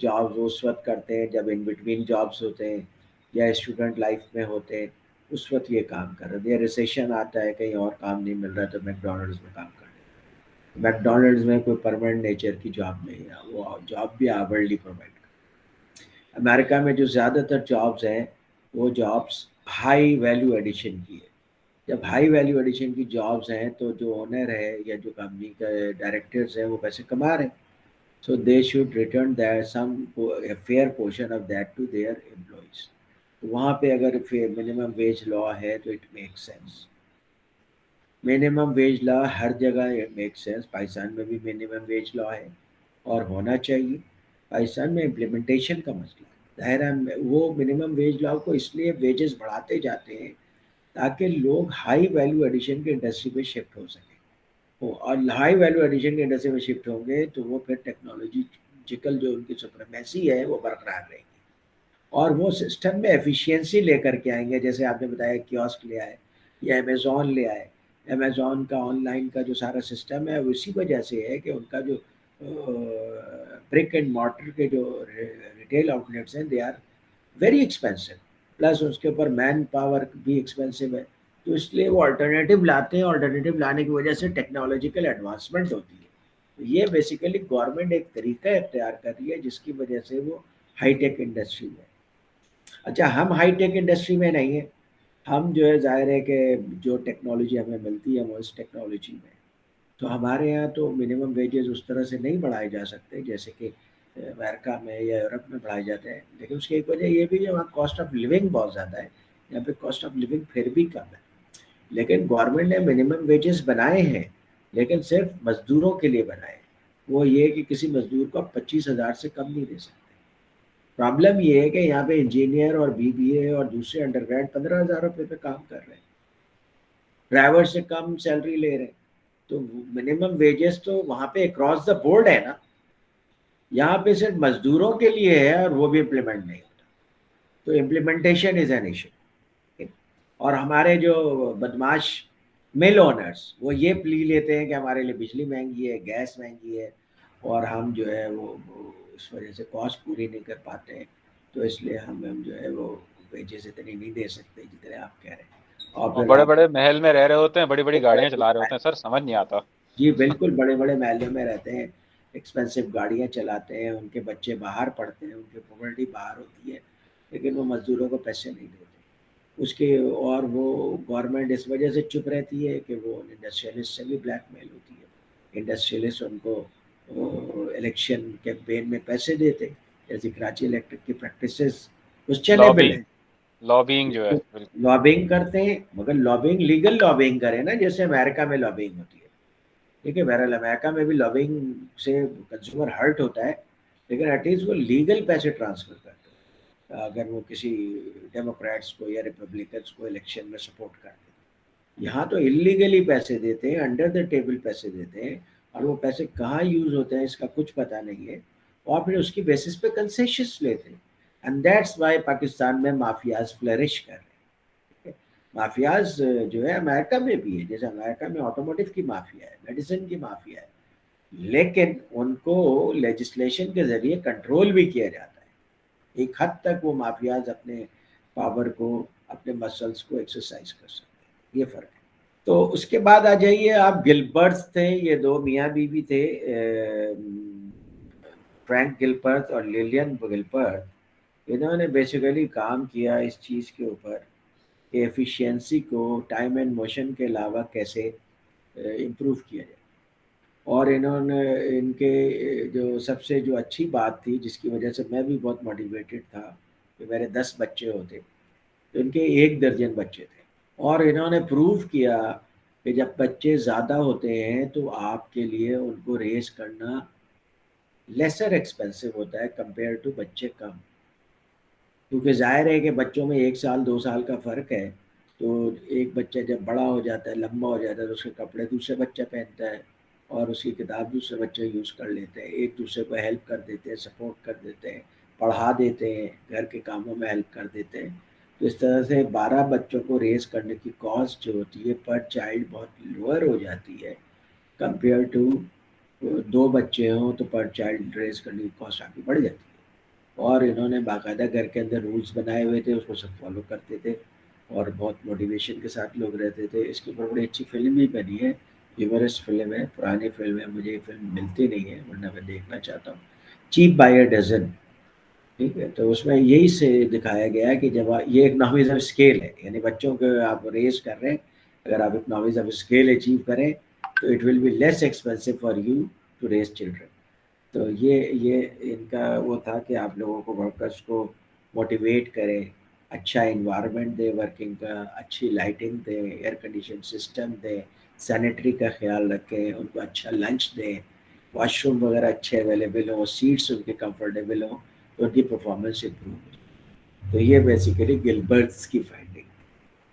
جابز اس وقت کرتے ہیں جب ان بٹوین جابز ہوتے ہیں یا اسٹوڈنٹ لائف میں ہوتے ہیں, اس وقت یہ کام کر رہے ہیں. یا ریسیشن آتا ہے کہیں اور کام نہیں مل رہا تو میکڈونلڈز میں کام کر رہے ہیں. میکڈونلڈز میں کوئی پرماننٹ نیچر کی جاب نہیں ہے, وہ جاب بھی آورلی پرووائڈ کرتے ہیں. امریکہ میں جو زیادہ تر جابز ہیں وہ جابز ہائی ویلیو ایڈیشن کی ہے. جب ہائی ویلیو ایڈیشن کی جابز ہیں تو جو اونر ہے یا جو کمپنی کے ڈائریکٹرز ہیں وہ پیسے کما رہے ہیں. So they should return that a fair portion of that to their employees. وہاں پہ اگر منیمم ویج لا ہے تو it make sense. Minimum wage law ہر جگہ میک سینس. پاکستان میں بھی منیمم ویج لا ہے اور ہونا چاہیے. پاکستان میں امپلیمنٹیشن کا مسئلہ ہے. ظاہر ہے وہ منیمم ویج لا کو اس لیے ویجز بڑھاتے جاتے ہیں تاکہ لوگ ہائی ویلیو ایڈیشن کے انڈسٹری میں شفٹ ہو سکیں. اور ہائی ویلیو ایڈیشن کے انڈسٹری میں شفٹ ہوں گے تو وہ پھر ٹیکنالوجیکل جو ان کی سپریمیسی ہے وہ برقرار رہے گی اور وہ سسٹم میں ایفیشینسی لے کر کے آئیں گے. جیسے آپ نے بتایا کیوسک لے آئے یا امیزون لے آئے. امیزون کا آن لائن کا جو سارا سسٹم ہے وہ اسی وجہ سے ہے کہ ان کا جو برک اینڈ مارٹر کے جو ریٹیل آؤٹ لیٹس ہیں they are very expensive, plus اس کے اوپر مین پاور بھی ایکسپینسو ہے. تو اس لیے وہ الٹرنیٹیو لاتے ہیں. الٹرنیٹیو لانے کی وجہ سے ٹیکنالوجیکل ایڈوانسمنٹ ہوتی ہے. یہ بیسیکلی گورنمنٹ ایک طریقہ اختیار کر رہی ہے جس کی وجہ سے وہ ہائی ٹیک انڈسٹری میں. اچھا ہم ہائی ٹیک انڈسٹری میں نہیں ہیں. ہم جو ہے ظاہر ہے کہ جو ٹیکنالوجی ہمیں ملتی ہے وہ اس ٹیکنالوجی میں. تو ہمارے یہاں تو منیمم ویجز اس طرح سے نہیں بڑھائے جا سکتے جیسے کہ امریکہ میں یا یورپ میں بڑھائے جاتے ہیں. لیکن اس کی ایک وجہ یہ بھی ہے وہاں کاسٹ آف لیونگ بہت زیادہ ہے. یہاں پہ کاسٹ آف لیونگ پھر بھی کم ہے. لیکن گورنمنٹ نے منیمم ویجز بنائے ہیں لیکن صرف مزدوروں کے لیے بنائے. وہ یہ کہ کسی مزدور کو 25,000 سے کم نہیں دے سکتے. پرابلم یہ ہے کہ یہاں پہ انجینئر اور BBA اور دوسرے انڈر گریڈ 15,000 روپے پہ کام کر رہے ہیں, ڈرائیور سے کم سیلری لے رہے ہیں. تو منیمم ویجز تو وہاں پہ اکراس دا بورڈ ہے نا. یہاں پہ صرف مزدوروں کے لیے ہے اور وہ بھی امپلیمنٹ نہیں ہوتا. تو امپلیمنٹیشن از این ایشو. اور ہمارے جو بدماش مل اونرس وہ یہ پلی لیتے ہیں کہ ہمارے لیے بجلی مہنگی ہے, گیس مہنگی ہے اور ہم جو ہے وہ اس وجہ سے کاسٹ پوری نہیں کر پاتے ہیں. تو اس لیے ہم جو ہے وہ ویجز اتنی نہیں دے سکتے جتنے آپ کہہ رہے ہیں. اور اور پھر بڑے آپ بڑے محل میں رہ رہے ہوتے ہیں, بڑی بڑی گاڑیاں چلا رہے ہوتے ہیں, سر سمجھ نہیں آتا. جی بالکل, بڑے بڑے محلوں میں رہتے ہیں, ایکسپینسو گاڑیاں چلاتے ہیں, ان کے بچے باہر پڑھتے ہیں, ان کی پراپرٹی باہر ہوتی ہے لیکن وہ مزدوروں کو پیسے نہیں دیتے اس کے. اور وہ گورنمنٹ اس وجہ سے چپ رہتی ہے کہ وہ انڈسٹریلسٹ سے بھی بلیک میل ہوتی ہے. انڈسٹریلسٹ ان کو الیکشن کیمپین میں پیسے دیتے جیسے کراچی الیکٹرک کی پریکٹسز کوسچنیبل لابینگ, ہے. لابینگ جو ہے بالکل. لابنگ کرتے ہیں مگر لابنگ لیگل لابنگ کریں نا, جیسے امریکہ میں لابنگ ہوتی ہے. دیکھیے بہرحال امریکہ میں بھی لابنگ سے کنزیومر ہرٹ ہوتا ہے لیکن ایٹ لیسٹ وہ لیگل پیسے ٹرانسفر کرتے ہیں. اگر وہ کسی ڈیموکریٹس کو یا ریپبلکنس کو الیکشن میں سپورٹ کرتے ہیں. یہاں تو انلیگلی پیسے دیتے ہیں, انڈر دا ٹیبل پیسے دیتے ہیں اور وہ پیسے کہاں یوز ہوتے ہیں اس کا کچھ پتہ نہیں ہے اور پھر اس کی بیسس پہ کنسیشنس لیتے ہیں. اینڈ دیٹس وائی پاکستان میں مافیاز فلرش کر رہے ہیں. مافیاز جو ہے امریکہ میں بھی ہے, جیسے امریکہ میں آٹوموٹیو کی مافیا ہے, میڈیسن کی مافیا ہے, لیکن ان کو لیجسلیشن کے ذریعے کنٹرول بھی کیا جاتا ہے. ایک حد تک وہ مافیاز اپنے پاور کو, اپنے مسلس کو ایکسرسائز کر سکتے ہیں. یہ فرق ہے. تو اس کے بعد آ جائیے آپ, گلبرٹس تھے, یہ دو میاں بیوی تھے, فرینک گلبرٹ اور لیلین گلبرٹ. انہوں نے بیسیکلی کام کیا اس چیز کے اوپر کہ ایفیشینسی کو ٹائم اینڈ موشن کے علاوہ کیسے امپروو کیا جائے. اور انہوں نے ان کے جو سب سے جو اچھی بات تھی جس کی وجہ سے میں بھی بہت موٹیویٹڈ تھا کہ میرے 10 بچے ہوتے, تو ان کے 1 درجن بچے تھے. اور انہوں نے پروو کیا کہ جب بچے زیادہ ہوتے ہیں تو آپ کے لیے ان کو ریز کرنا لیسر ایکسپینسو ہوتا ہے کمپیئر ٹو بچے کم. کیونکہ ظاہر ہے کہ بچوں میں 1 سال 2 سال کا فرق ہے, تو ایک بچہ جب بڑا ہو جاتا ہے, لمبا ہو جاتا ہے, تو اس کے کپڑے دوسرے بچہ پہنتا ہے اور اس کی کتاب دوسرے بچے یوز کر لیتے ہیں. ایک دوسرے کو ہیلپ کر دیتے ہیں, سپورٹ کر دیتے ہیں, پڑھا دیتے ہیں, گھر کے کاموں میں ہیلپ کر دیتے ہیں. تو اس طرح سے 12 بچوں کو ریز کرنے کی کاسٹ جو ہوتی ہے پر چائلڈ بہت لوور ہو جاتی ہے کمپیئر ٹو 2 بچے ہوں تو پر چائلڈ ریز کرنے کی کاسٹ آگے بڑھ جاتی ہے. اور انہوں نے باقاعدہ گھر کے اندر رولس بنائے ہوئے تھے، اس کو سب فالو کرتے تھے اور بہت موٹیویشن کے ساتھ لوگ رہتے تھے. اس کے اوپر بڑی اچھی فلم بھی بنی ہے، ہیومرس فلم ہے، پرانی فلم ہے، مجھے یہ فلم ملتی نہیں ہے ورنہ میں دیکھنا چاہتا ہوں. Cheap by a dozen. ٹھیک ہے، تو اس میں یہی سے دکھایا گیا ہے کہ جب یہ اکنامکس آف اسکیل ہے، یعنی بچوں کو آپ ریز کر رہے ہیں، اگر آپ اکنامکس آف اسکیل اچیو کریں تو it will be less expensive for you to raise children. تو یہ ان کا وہ تھا کہ آپ لوگوں کو ورکرس کو موٹیویٹ کریں، اچھا انوائرمنٹ دے ورکنگ کا، اچھی لائٹنگ دیں، ایئر کنڈیشن سسٹم دیں، سینیٹری کا خیال رکھیں، ان کو اچھا لنچ دیں، واش روم وغیرہ اچھے اویلیبل ہوں، سیٹس ان کے کمفرٹیبل ہوں تو ان کی پرفارمنس امپروو ہو. تو یہ بیسیکلی گلبرٹس کی فائنڈنگ.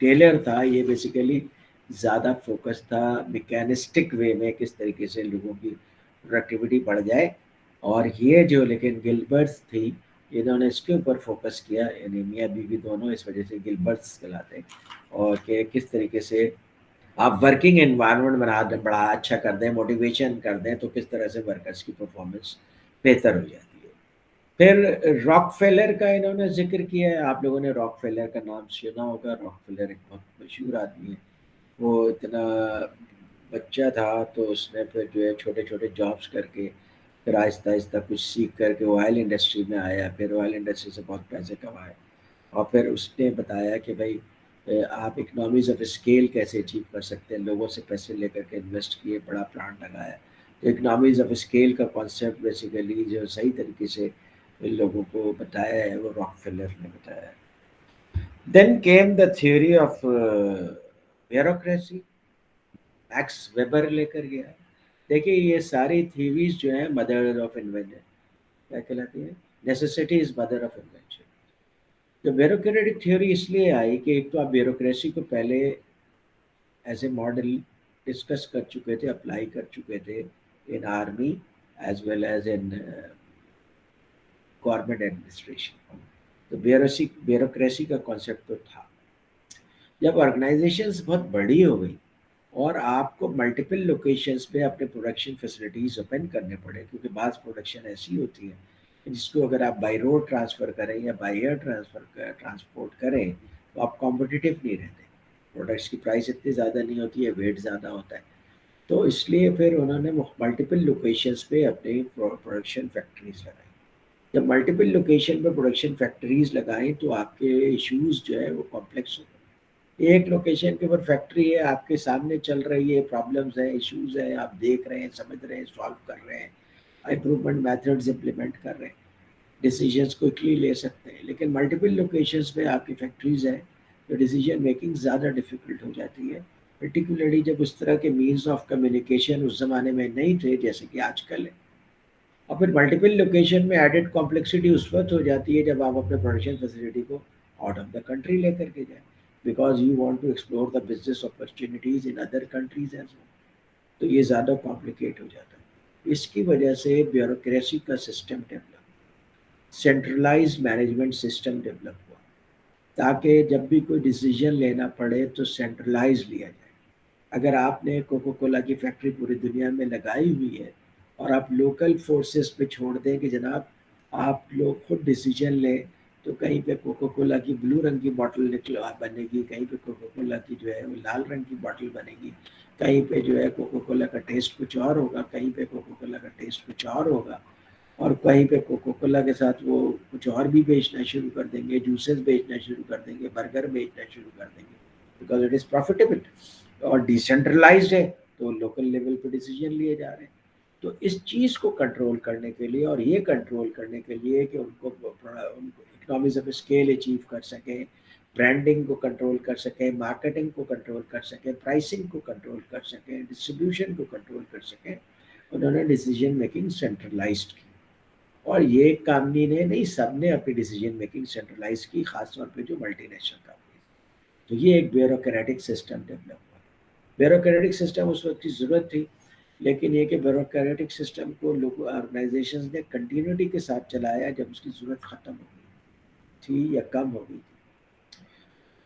ٹیلر تھا یہ بیسیکلی زیادہ فوکس تھا میکینسٹک وے میں کس طریقے سے لوگوں کی پروڈکٹیوٹی بڑھ جائے. اور یہ جو لیکن گلبرٹس تھی انہوں نے اس کے اوپر فوکس کیا، یعنی میاں بیوی دونوں، اس وجہ سے گلبرٹس کہلاتے ہیں. اور کہ کس طریقے سے آپ ورکنگ انوائرمنٹ بنا دیں، بڑا اچھا کر دیں، موٹیویشن کر دیں تو کس طرح سے ورکرس کی پرفارمنس بہتر ہو جاتی ہے. پھر راک فیلر کا انہوں نے ذکر کیا ہے. آپ لوگوں نے راک فیلر کا نام سنا ہوگا. راک فیلر ایک بہت مشہور آدمی ہے. وہ اتنا بچہ تھا تو اس نے پھر جو ہے چھوٹے چھوٹے جابس کر کے پھر آہستہ آہستہ کچھ سیکھ کر کے آئل انڈسٹری میں آیا، پھر آئل انڈسٹری سے بہت پیسے کمائے. اور پھر اس نے بتایا کہ بھائی آپ اکنامیز آف اسکیل کیسے اچیو کر سکتے ہیں. لوگوں سے پیسے لے کر کے انویسٹ کیے، بڑا پلانٹ لگایا. تو اکنامیز آف اسکیل کا کانسیپٹ بیسیکلی جو صحیح طریقے سے ان لوگوں کو بتایا ہے وہ راک فیلر نے بتایا ہے. Then came the theory of bureaucracy, Max Weber لے کر گیا. دیکھیے یہ ساری تھیوریز جو ہیں مدر آف انوینشن کیا کہلاتی ہیں، necessity is mother of invention. تو بیوروکریٹک تھیوری اس لیے آئی کہ ایک تو آپ بیوروکریسی کو پہلے ایز اے ماڈل ڈسکس کر چکے تھے، اپلائی کر چکے تھے in army as well as in government administration. تو بیوروکریسی کا کانسیپٹ تو تھا. جب آرگنائزیشنس بہت بڑی ہو گئی اور آپ کو ملٹیپل لوکیشنز پہ اپنے پروڈکشن فیسلٹیز اوپن کرنے پڑے، کیونکہ بعض پروڈکشن ایسی ہوتی ہے جس کو اگر آپ بائی روڈ ٹرانسفر کریں یا بائی ایئر ٹرانسپورٹ کریں تو آپ کمپٹیٹیو نہیں رہتے. پروڈکٹس کی پرائس اتنی زیادہ نہیں ہوتی ہے، ویٹ زیادہ ہوتا ہے. تو اس لیے پھر انہوں نے ملٹیپل لوکیشنز پہ اپنی پروڈکشن فیکٹریز لگائی. جب ملٹیپل لوکیشن پہ پروڈکشن فیکٹریز لگائیں تو آپ کے ایشوز جو ہے وہ کمپلیکس ہو گئے. ایک لوکیشن کے اوپر فیکٹری ہے، آپ کے سامنے چل رہی ہے، پرابلمز ہیں، ایشوز ہیں، آپ دیکھ رہے ہیں، سمجھ رہے ہیں، سالو کر رہے ہیں، امپروومنٹ میتھڈز امپلیمنٹ کر رہے ہیں، ڈیسیجنس کوئکلی لے سکتے ہیں. لیکن ملٹیپل لوکیشنز پہ آپ کی فیکٹریز ہیں تو ڈیسیجن میکنگ زیادہ ڈیفیکلٹ ہو جاتی ہے، پرٹیکولرلی جب اس طرح کے مینس آف کمیونیکیشن اس زمانے میں نہیں تھے جیسے کہ آج کل ہے. اور پھر ملٹیپل لوکیشن میں ایڈڈ کمپلیکسٹی اس وقت ہو جاتی ہے جب آپ اپنے پروڈکشن فیسلٹی کو آؤٹ آف دا کنٹری لے کر کے جائیں، because you want to explore the business opportunities in other countries as well. تو یہ زیادہ کمپلیکیٹ ہو جاتا ہے. اس کی وجہ سے بیوروکریسی کا system develop, centralize management system develop ہوا تاکہ جب بھی کوئی ڈیسیجن لینا پڑے تو سینٹرلائز لیا جائے. اگر آپ نے کوکو کولا کی فیکٹری پوری دنیا میں لگائی ہوئی ہے اور آپ لوکل فورسز پہ چھوڑ دیں کہ جناب آپ لوگ خود ڈیسیجن لیں، تو کہیں پہ کوکو کولا کی بلو رنگ کی باٹل بنے گی، کہیں پہ کوکو کولا کی جو ہے وہ لال رنگ کی باٹل بنے گی، کہیں پہ جو ہے کوکو کولا کا ٹیسٹ کچھ اور ہوگا، کہیں پہ کوکو کولا کا ٹیسٹ کچھ اور ہوگا، اور کہیں پہ کوکو کولا کے ساتھ وہ کچھ اور بھی بیچنا شروع کر دیں گے، جوسز بیچنا شروع کر دیں گے، برگر بیچنا شروع کر دیں گے، بیکاز اٹ از پروفیٹیبل. اور ڈیسینٹرلائزڈ ہے تو لوکل لیول پہ ڈیسیجن لیے جا رہے ہیں. تو اس چیز کو کنٹرول کرنے کے لیے اور یہ کنٹرول کرنے کے لیے کہ ان کو اکنامیز آف اسکیل اچیو کر سکیں، برانڈنگ کو کنٹرول کر سکیں، مارکیٹنگ کو کنٹرول کر سکیں، پرائسنگ کو کنٹرول کر سکیں، ڈسٹریبیوشن کو کنٹرول کر سکیں، انہوں نے ڈیسیجن میکنگ سینٹرلائزڈ کی. اور یہ کامنی نے نہیں، سب نے اپنی ڈیسیجن میکنگ سینٹرلائز کی، خاص طور پہ جو ملٹی نیشنل کمپنی. تو یہ ایک بیوروکریٹک سسٹم ڈیولپ ہوا. بیوروکریٹک سسٹم اس وقت کی ضرورت تھی، لیکن یہ کہ بیوروکریٹک سسٹم کو لوگ آرگنائزیشنز نے کنٹینیوٹی کے ساتھ چلایا جب اس کی ضرورت ختم ہو گئی تھی یا کم ہو گئی تھی.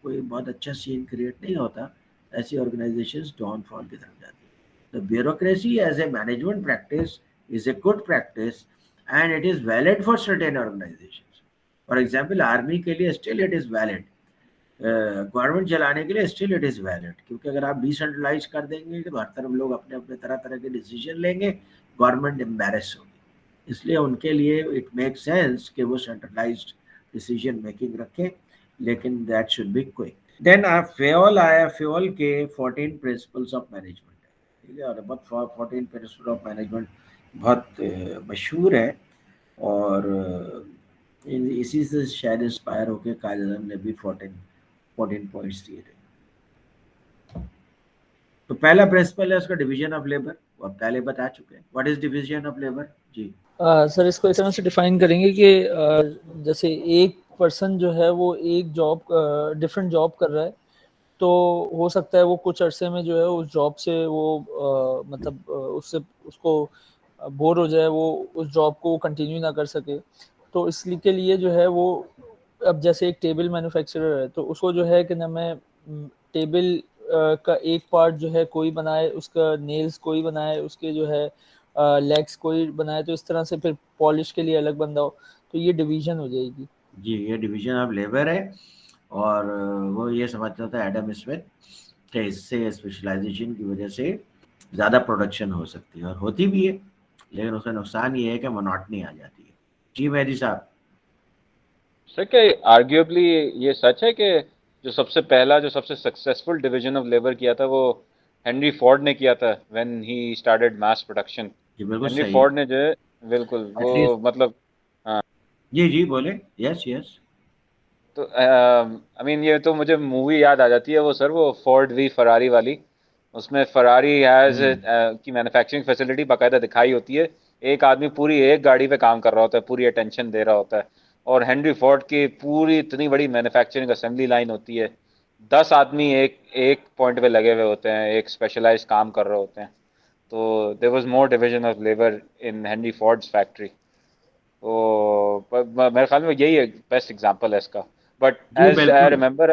کوئی بہت اچھا سین کریٹ نہیں ہوتا, ایسی آرگنائزیشنز ڈاؤن فال کی طرف جاتی ہیں. تو bureaucracy as a management practice is a good practice and it is valid for certain organisations. For example army کے لیے still it is valid, government چلانے کے لیے اسٹل اٹ از ویلڈ, کیونکہ اگر آپ ڈیسینٹرلائز کر دیں گے تو ہر طرف لوگ اپنے اپنے طرح طرح کے ڈیسیجن لیں گے, گورنمنٹ امبیرس ہوگی. اس لیے ان کے لیے اٹ میک سینس کہ وہ سینٹرلائزڈ ڈیسیجن میکنگ رکھیں, لیکن that should be quick. Then Fayol آیا, فیول کے 14 پرنسپلس آف مینجمنٹ ہے, ٹھیک ہے, اور بہت 14 پرنسپل آف مینجمنٹ بہت مشہور ہے, اور اسی سے شاید انسپائر ہو کے قائد اعظم نے بھی 14 پوائنٹس دیے تھے. تو پہلا پرنسپل ہے اس کا ڈویژن آف لیبر, وہ اب پہلے بتا چکے ہیں. What is division of labour? جی سر اس کو اس طرح سے ڈیفائن کریں گے کہ جیسے ایک پرسن جو ہے وہ ایک جاب ڈفرینٹ جاب کر رہا ہے, تو ہو سکتا ہے وہ کچھ عرصے میں جو ہے اس جاب سے وہ مطلب اس کو بور ہو جائے, وہ اس جاب کو کنٹینیو نہ کر سکے. تو اس کے لیے جو ہے وہ اب جیسے ایک ٹیبل مینوفیکچرر ہے, تو اس کو جو ہے کہ نا میں ٹیبل کا ایک پارٹ جو ہے کوئی بنائے, اس کا نیلز کوئی بنائے, اس کے جو ہے لیگس کوئی بنائے, تو اس طرح سے پھر پالش کے لیے الگ بندہ ہو, تو یہ ڈویژن ہو جائے گی. جی, یہ ڈویژن آف لیبر ہے, اور وہ یہ سمجھتا تھا ایڈم اسمتھ کہ اس سے اسپیشلائزیشن کی وجہ سے زیادہ پروڈکشن ہو سکتی ہے, اور ہوتی بھی ہے, لیکن اس کا نقصان یہ ہے کہ مونوٹنی آ جاتی ہے. جی مہدی صاحب. سر کہ آرگیوبلی یہ سچ ہے کہ جو سب سے سکسیسفل ڈویژن آف لیبر کیا تھا وہ ہنری فورڈ نے کیا تھا when he started mass production. جی بالکل ہنری صحیح. فورڈ نے جو ہے بالکل ایٹ وہ لیسٹ مطلب جی جی بولے. یس یس. تو آئی مین یہ تو مجھے مووی یاد آ جاتی ہے وہ سر, وہ فورڈ وی فراری والی. اس میں فراری ہیز کی مینوفیکچرنگ فیسلٹی باقاعدہ دکھائی ہوتی ہے, ایک آدمی پوری ایک گاڑی پہ کام کر رہا ہوتا ہے, پوری اٹینشن دے رہا ہوتا ہے, اور ہنری فورڈ کی پوری اتنی بڑی مینوفیکچرنگ اسمبلی لائن ہوتی ہے, 10 آدمی ایک پوائنٹ پہ لگے ہوئے ہوتے ہیں, ایک اسپیشلائز کام کر رہے ہوتے ہیں. تو there was more division of labour in Henry Ford's factory. تو میرے خیال میں یہی بیسٹ ایگزامپل ہے اس کا. بٹ جی ایز آئی بالکل. ریمبر,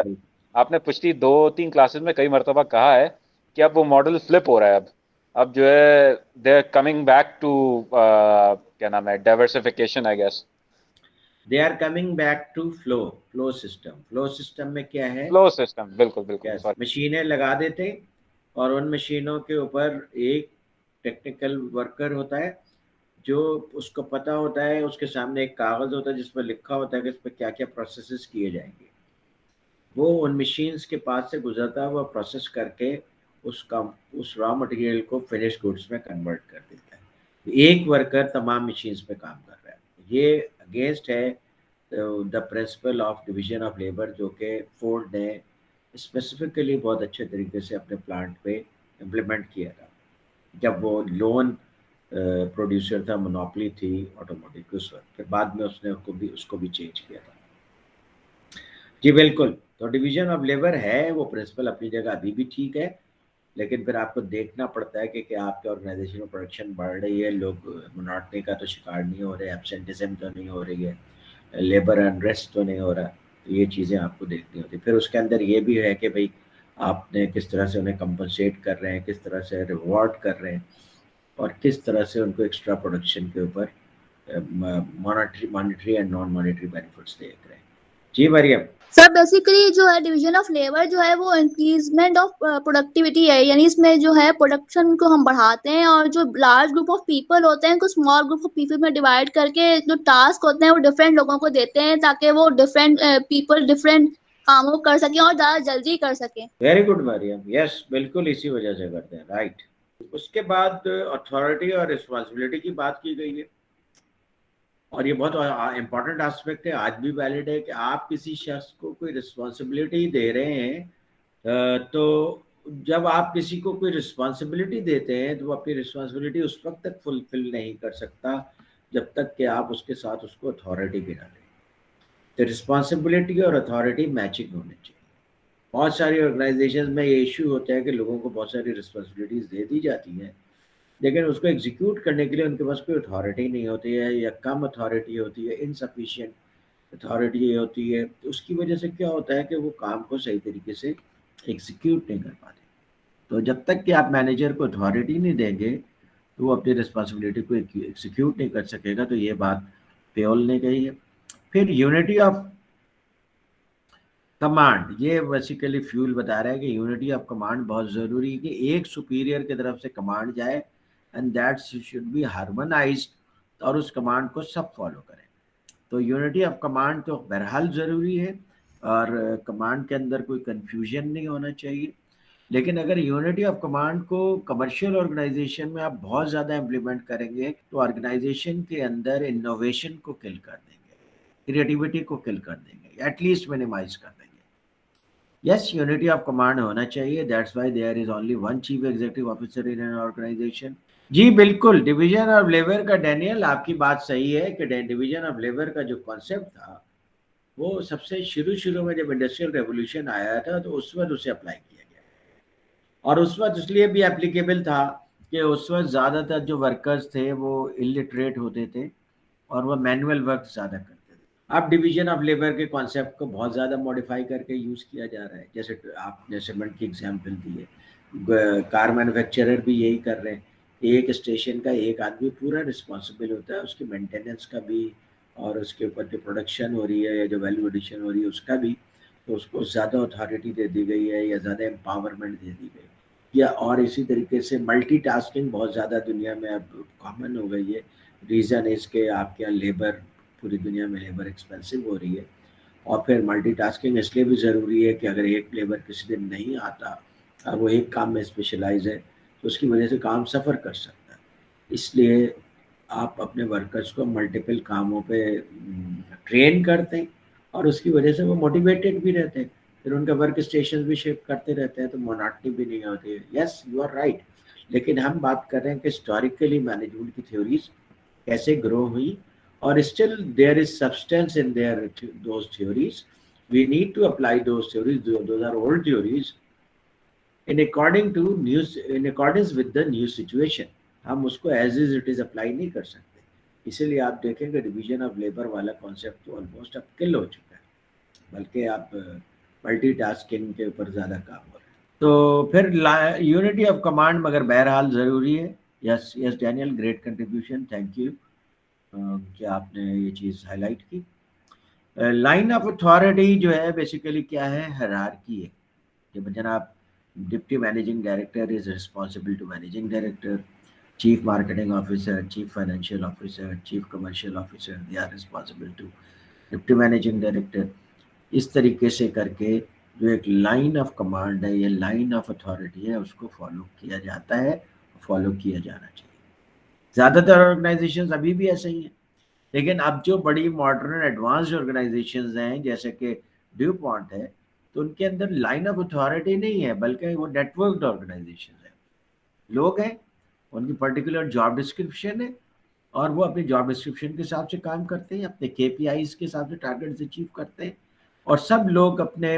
آپ نے پچھلی 2-3 کلاسز میں کئی مرتبہ کہا ہے کہ اب وہ ماڈل فلپ ہو رہا ہے. اب جو ہے they are coming back to کیا نام ہے diversification I guess. They are coming back to flow system. Flow system میں کیا ہے, فلو سسٹم, بالکل بالکل سوری. مشینیں لگا دیتے, اور ان مشینوں کے اوپر ایک ٹیکنیکل ورکر ہوتا ہے جو اس کو پتہ ہوتا ہے, اس کے سامنے ایک کاغذ ہوتا ہے جس پر لکھا ہوتا ہے کہ اس پہ کیا کیا پروسیسز کیے جائیں گے. وہ ان مشینز کے پاس سے گزرتا ہے, وہ پروسیس کر کے اس را مٹیریل کو فنش گڈس میں کنورٹ کر دیتا ہے. ایک ورکر تمام مشینز پہ کام کر رہا ہے. یہ اگینسٹ ہے the principle of division of labour, جو کہ فورڈ نے اسپیسیفکلی بہت اچھے طریقے سے اپنے پلانٹ پہ امپلیمنٹ کیا تھا جب وہ لون پروڈیوسر تھا, مونوپلی تھی آٹوموٹیو کی اس وقت. پھر بعد میں اس نے اس کو بھی چینج کیا تھا. جی بالکل. تو ڈویژن آف لیبر ہے, وہ پرنسپل اپنی جگہ ابھی بھی ٹھیک ہے, لیکن پھر آپ کو دیکھنا پڑتا ہے کہ آپ کے آرگنائزیشن میں پروڈکشن بڑھ رہی ہے, لوگ مونوٹنی کا تو شکار نہیں ہو رہے, ایبسینٹزم تو نہیں ہو رہی ہے, لیبر انریسٹ تو نہیں ہو رہا. تو یہ چیزیں آپ کو دیکھنی ہوتی. پھر اس کے اندر یہ بھی ہے کہ بھئی آپ نے کس طرح سے انہیں کمپنسیٹ کر رہے ہیں, کس طرح سے ریوارڈ کر رہے ہیں, اور کس طرح سے ان کو ایکسٹرا پروڈکشن کے اوپر monetary and non monetary benefits دیکھ رہے ہیں. جی مریم. سر بیسیکلی جو ہے ڈویژن آف لیبر جو ہے وہ انکریزمنٹ آف پروڈکٹیوٹی ہے, یعنی اس میں جو ہے پروڈکشن کو ہم بڑھاتے ہیں, اور جو لارج گروپ آف پیپل ہوتے ہیں کو اسمال گروپ آف پیپل میں ڈیوائڈ کر کے جو ٹاسک ہوتے ہیں وہ ڈفرینٹ لوگوں کو دیتے ہیں تاکہ وہ ڈفرینٹ پیپل ڈفرینٹ کاموں کو کر سکیں اور زیادہ جلدی کر سکیں. ویری گڈ مریم. یس بالکل اسی وجہ سے کرتے ہیں. رائٹ. اس کے بعد اتھارٹی اور رسپانسبلٹی کی بات کی گئی ہے, اور یہ بہت امپورٹنٹ آسپیکٹ ہے, آج بھی ویلڈ ہے کہ آپ کسی شخص کو کوئی رسپانسبلٹی دے رہے ہیں, تو جب آپ کسی کو کوئی رسپانسبلٹی دیتے ہیں تو وہ اپنی رسپانسبلٹی اس وقت تک فلفل نہیں کر سکتا جب تک کہ آپ اس کے ساتھ اس کو اتھارٹی بھی نہ دیں. تو رسپانسبلٹی اور اتھارٹی میچنگ ہونی چاہیے. بہت ساری آرگنائزیشن میں یہ ایشو ہوتا ہے کہ لوگوں کو بہت ساری رسپانسبلٹیز دے دی جاتی ہیں, لیکن اس کو ایگزیکیوٹ کرنے کے لیے ان کے پاس کوئی اتھارٹی نہیں ہوتی ہے, یا کم اتھارٹی ہوتی ہے, انسفیشینٹ اتھارٹی یہ ہوتی ہے. اس کی وجہ سے کیا ہوتا ہے کہ وہ کام کو صحیح طریقے سے ایگزیکیوٹ نہیں کر پاتے. تو جب تک کہ آپ مینیجر کو اتھارٹی نہیں دیں گے تو وہ اپنی رسپانسبلٹی کو ایگزیکیوٹ نہیں کر سکے گا. تو یہ بات پیول نے کہی ہے. پھر یونٹی آف کمانڈ, یہ بیسیکلی فیول بتا رہا ہے کہ یونٹی آف کمانڈ بہت ضروری ہے کہ ایک سپیریئر کی طرف سے کمانڈ جائے اینڈ دیٹ شوڈ بی ہارمونائزڈ, اور اس کمانڈ کو سب فالو کریں. تو یونٹی آف کمانڈ تو بہرحال ضروری ہے, اور کمانڈ کے اندر کوئی کنفیوژن نہیں ہونا چاہیے. لیکن اگر یونٹی آف کمانڈ کو کمرشل آرگنائزیشن میں آپ بہت زیادہ امپلیمنٹ کریں گے تو آرگنائزیشن کے اندر انوویشن کو کل کر دیں گے, کریٹیوٹی کو کل کر دیں گے, ایٹ لیسٹ منیمائز کر دیں گے. یس, یونٹی آف کمانڈ ہونا چاہیے. That's why there is only one chief executive officer in an organisation. جی بالکل, ڈویژن آف لیبر کا ڈینیل آپ کی بات صحیح ہے کہ ڈویژن آف لیبر کا جو کانسیپٹ تھا وہ سب سے شروع میں جب انڈسٹریل ریولوشن آیا تھا تو اس وقت اسے اپلائی کیا گیا, اور اس وقت اس لیے بھی اپلیکیبل تھا کہ اس وقت زیادہ تر جو ورکرز تھے وہ الٹریٹ ہوتے تھے اور وہ مینول ورک زیادہ کرتے تھے. اب ڈویژن آف لیبر کے کانسیپٹ کو بہت زیادہ موڈیفائی کر کے یوز کیا جا رہا ہے. جیسے آپ نے سیمنٹ کی ایگزامپل دی ہے, کار مینوفیکچرر بھی یہی کر رہے ہیں. ایک اسٹیشن کا ایک آدمی پورا رسپانسبل ہوتا ہے, اس کی مینٹیننس کا بھی اور اس کے اوپر جو پروڈکشن ہو رہی ہے یا جو ویلیو ایڈیشن ہو رہی ہے اس کا بھی. تو اس کو زیادہ اتھارٹی دے دی گئی ہے یا زیادہ امپاورمنٹ دے دی گئی, یا اور اسی طریقے سے ملٹی ٹاسکنگ بہت زیادہ دنیا میں اب کامن ہو گئی ہے. ریزن اس کے آپ کے یہاں لیبر, پوری دنیا میں لیبر ایکسپینسو ہو رہی ہے, اور پھر ملٹی ٹاسکنگ اس لیے بھی ضروری ہے کہ اگر ایک لیبر کسی دن نہیں آتا اور وہ ایک کام میں اسپیشلائز ہے تو اس کی وجہ سے کام سفر کر سکتا ہے. اس لیے آپ اپنے ورکرز کو ملٹیپل کاموں پہ ٹرین کرتے ہیں اور اس کی وجہ سے وہ موٹیویٹڈ بھی رہتے ہیں, پھر ان کا ورک اسٹیشن بھی شفٹ کرتے رہتے ہیں تو موناٹنی بھی نہیں ہوتی ہے. یس, یو آر رائٹ. لیکن ہم بات کر رہے ہیں کہ ہسٹوریکلی مینجمنٹ کی تھیوریز کیسے گرو ہوئی, اور still there is substance in there those theories. We need to apply those theories, those are old theories, in accordance with the new situation. ہم اس کو as is it is apply نہیں کر سکتے. اسی لیے آپ دیکھیں کہ ڈویژن آف لیبر والا کانسیپٹ تو آلموسٹ اب کل ہو چکا ہے, بلکہ آپ ملٹی ٹاسکنگ کے اوپر زیادہ کام ہو رہا ہے. تو پھر یونٹی آف کمانڈ مگر بہرحال ضروری ہے. Yes yes Daniel, great contribution, thank you کہ آپ نے یہ چیز ہائی لائٹ کی. لائن آف اتھارٹی جو ہے بیسیکلی کیا ہے, ہیرارکی ہے. کہ جناب deputy managing director is responsible to managing director, chief marketing officer, chief financial officer, chief commercial officer, they are responsible to deputy managing director. اس طریقے سے کر کے جو ایک لائن آف کمانڈ ہے یا لائن آف اتھارٹی ہے اس کو فالو کیا جاتا ہے, فالو کیا جانا چاہیے. زیادہ تر آرگنائزیشنز ابھی بھی ایسے ہی ہیں, لیکن اب جو بڑی ماڈرن ایڈوانسڈ آرگنائزیشنز ہیں جیسے کہ ڈیو پونٹ ہے, تو ان کے اندر لائن آف اتھارٹی نہیں ہے بلکہ وہ نیٹ ورکڈ آرگنائزیشن ہے. لوگ ہیں, ان کی پرٹیکولر جاب ڈسکرپشن ہے اور وہ اپنی جاب ڈسکرپشن کے حساب سے کام کرتے ہیں, اپنے KPIs کے حساب سے ٹارگیٹس اچیو کرتے ہیں, اور سب لوگ اپنے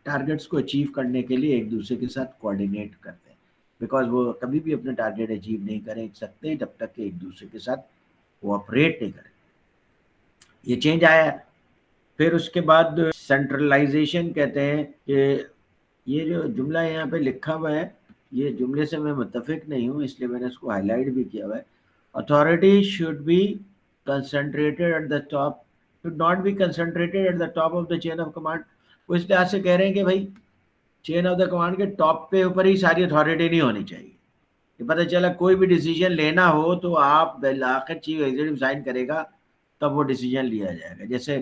ٹارگیٹس کو اچیو کرنے کے لیے ایک دوسرے کے ساتھ کوآرڈینیٹ کرتے ہیں, بیکاز وہ کبھی بھی اپنے ٹارگیٹ اچیو نہیں کریں سکتے جب تک کہ ایک دوسرے کے ساتھ کوآپریٹ نہیں کریں. یہ چینج آیا ہے. پھر اس کے بعد سینٹرلائزیشن کہتے ہیں کہ یہ جو جملہ یہاں پہ لکھا ہوا ہے یہ جملے سے میں متفق نہیں ہوں, اس لیے میں نے اس کو ہائی لائٹ بھی کیا ہوا ہے. Authority should be concentrated at the top, should not be concentrated at the top of the chain of command. وہ اس لحاظ سے کہہ رہے ہیں کہ بھائی چین آف دا کمانڈ کے ٹاپ پہ اوپر ہی ساری اتھارٹی نہیں ہونی چاہیے. کہ پتہ چلا کوئی بھی ڈیسیجن لینا ہو تو آپ بالآخر چیف ایگزیکٹو سائن کرے گا تب وہ ڈیسیجن لیا جائے گا. جیسے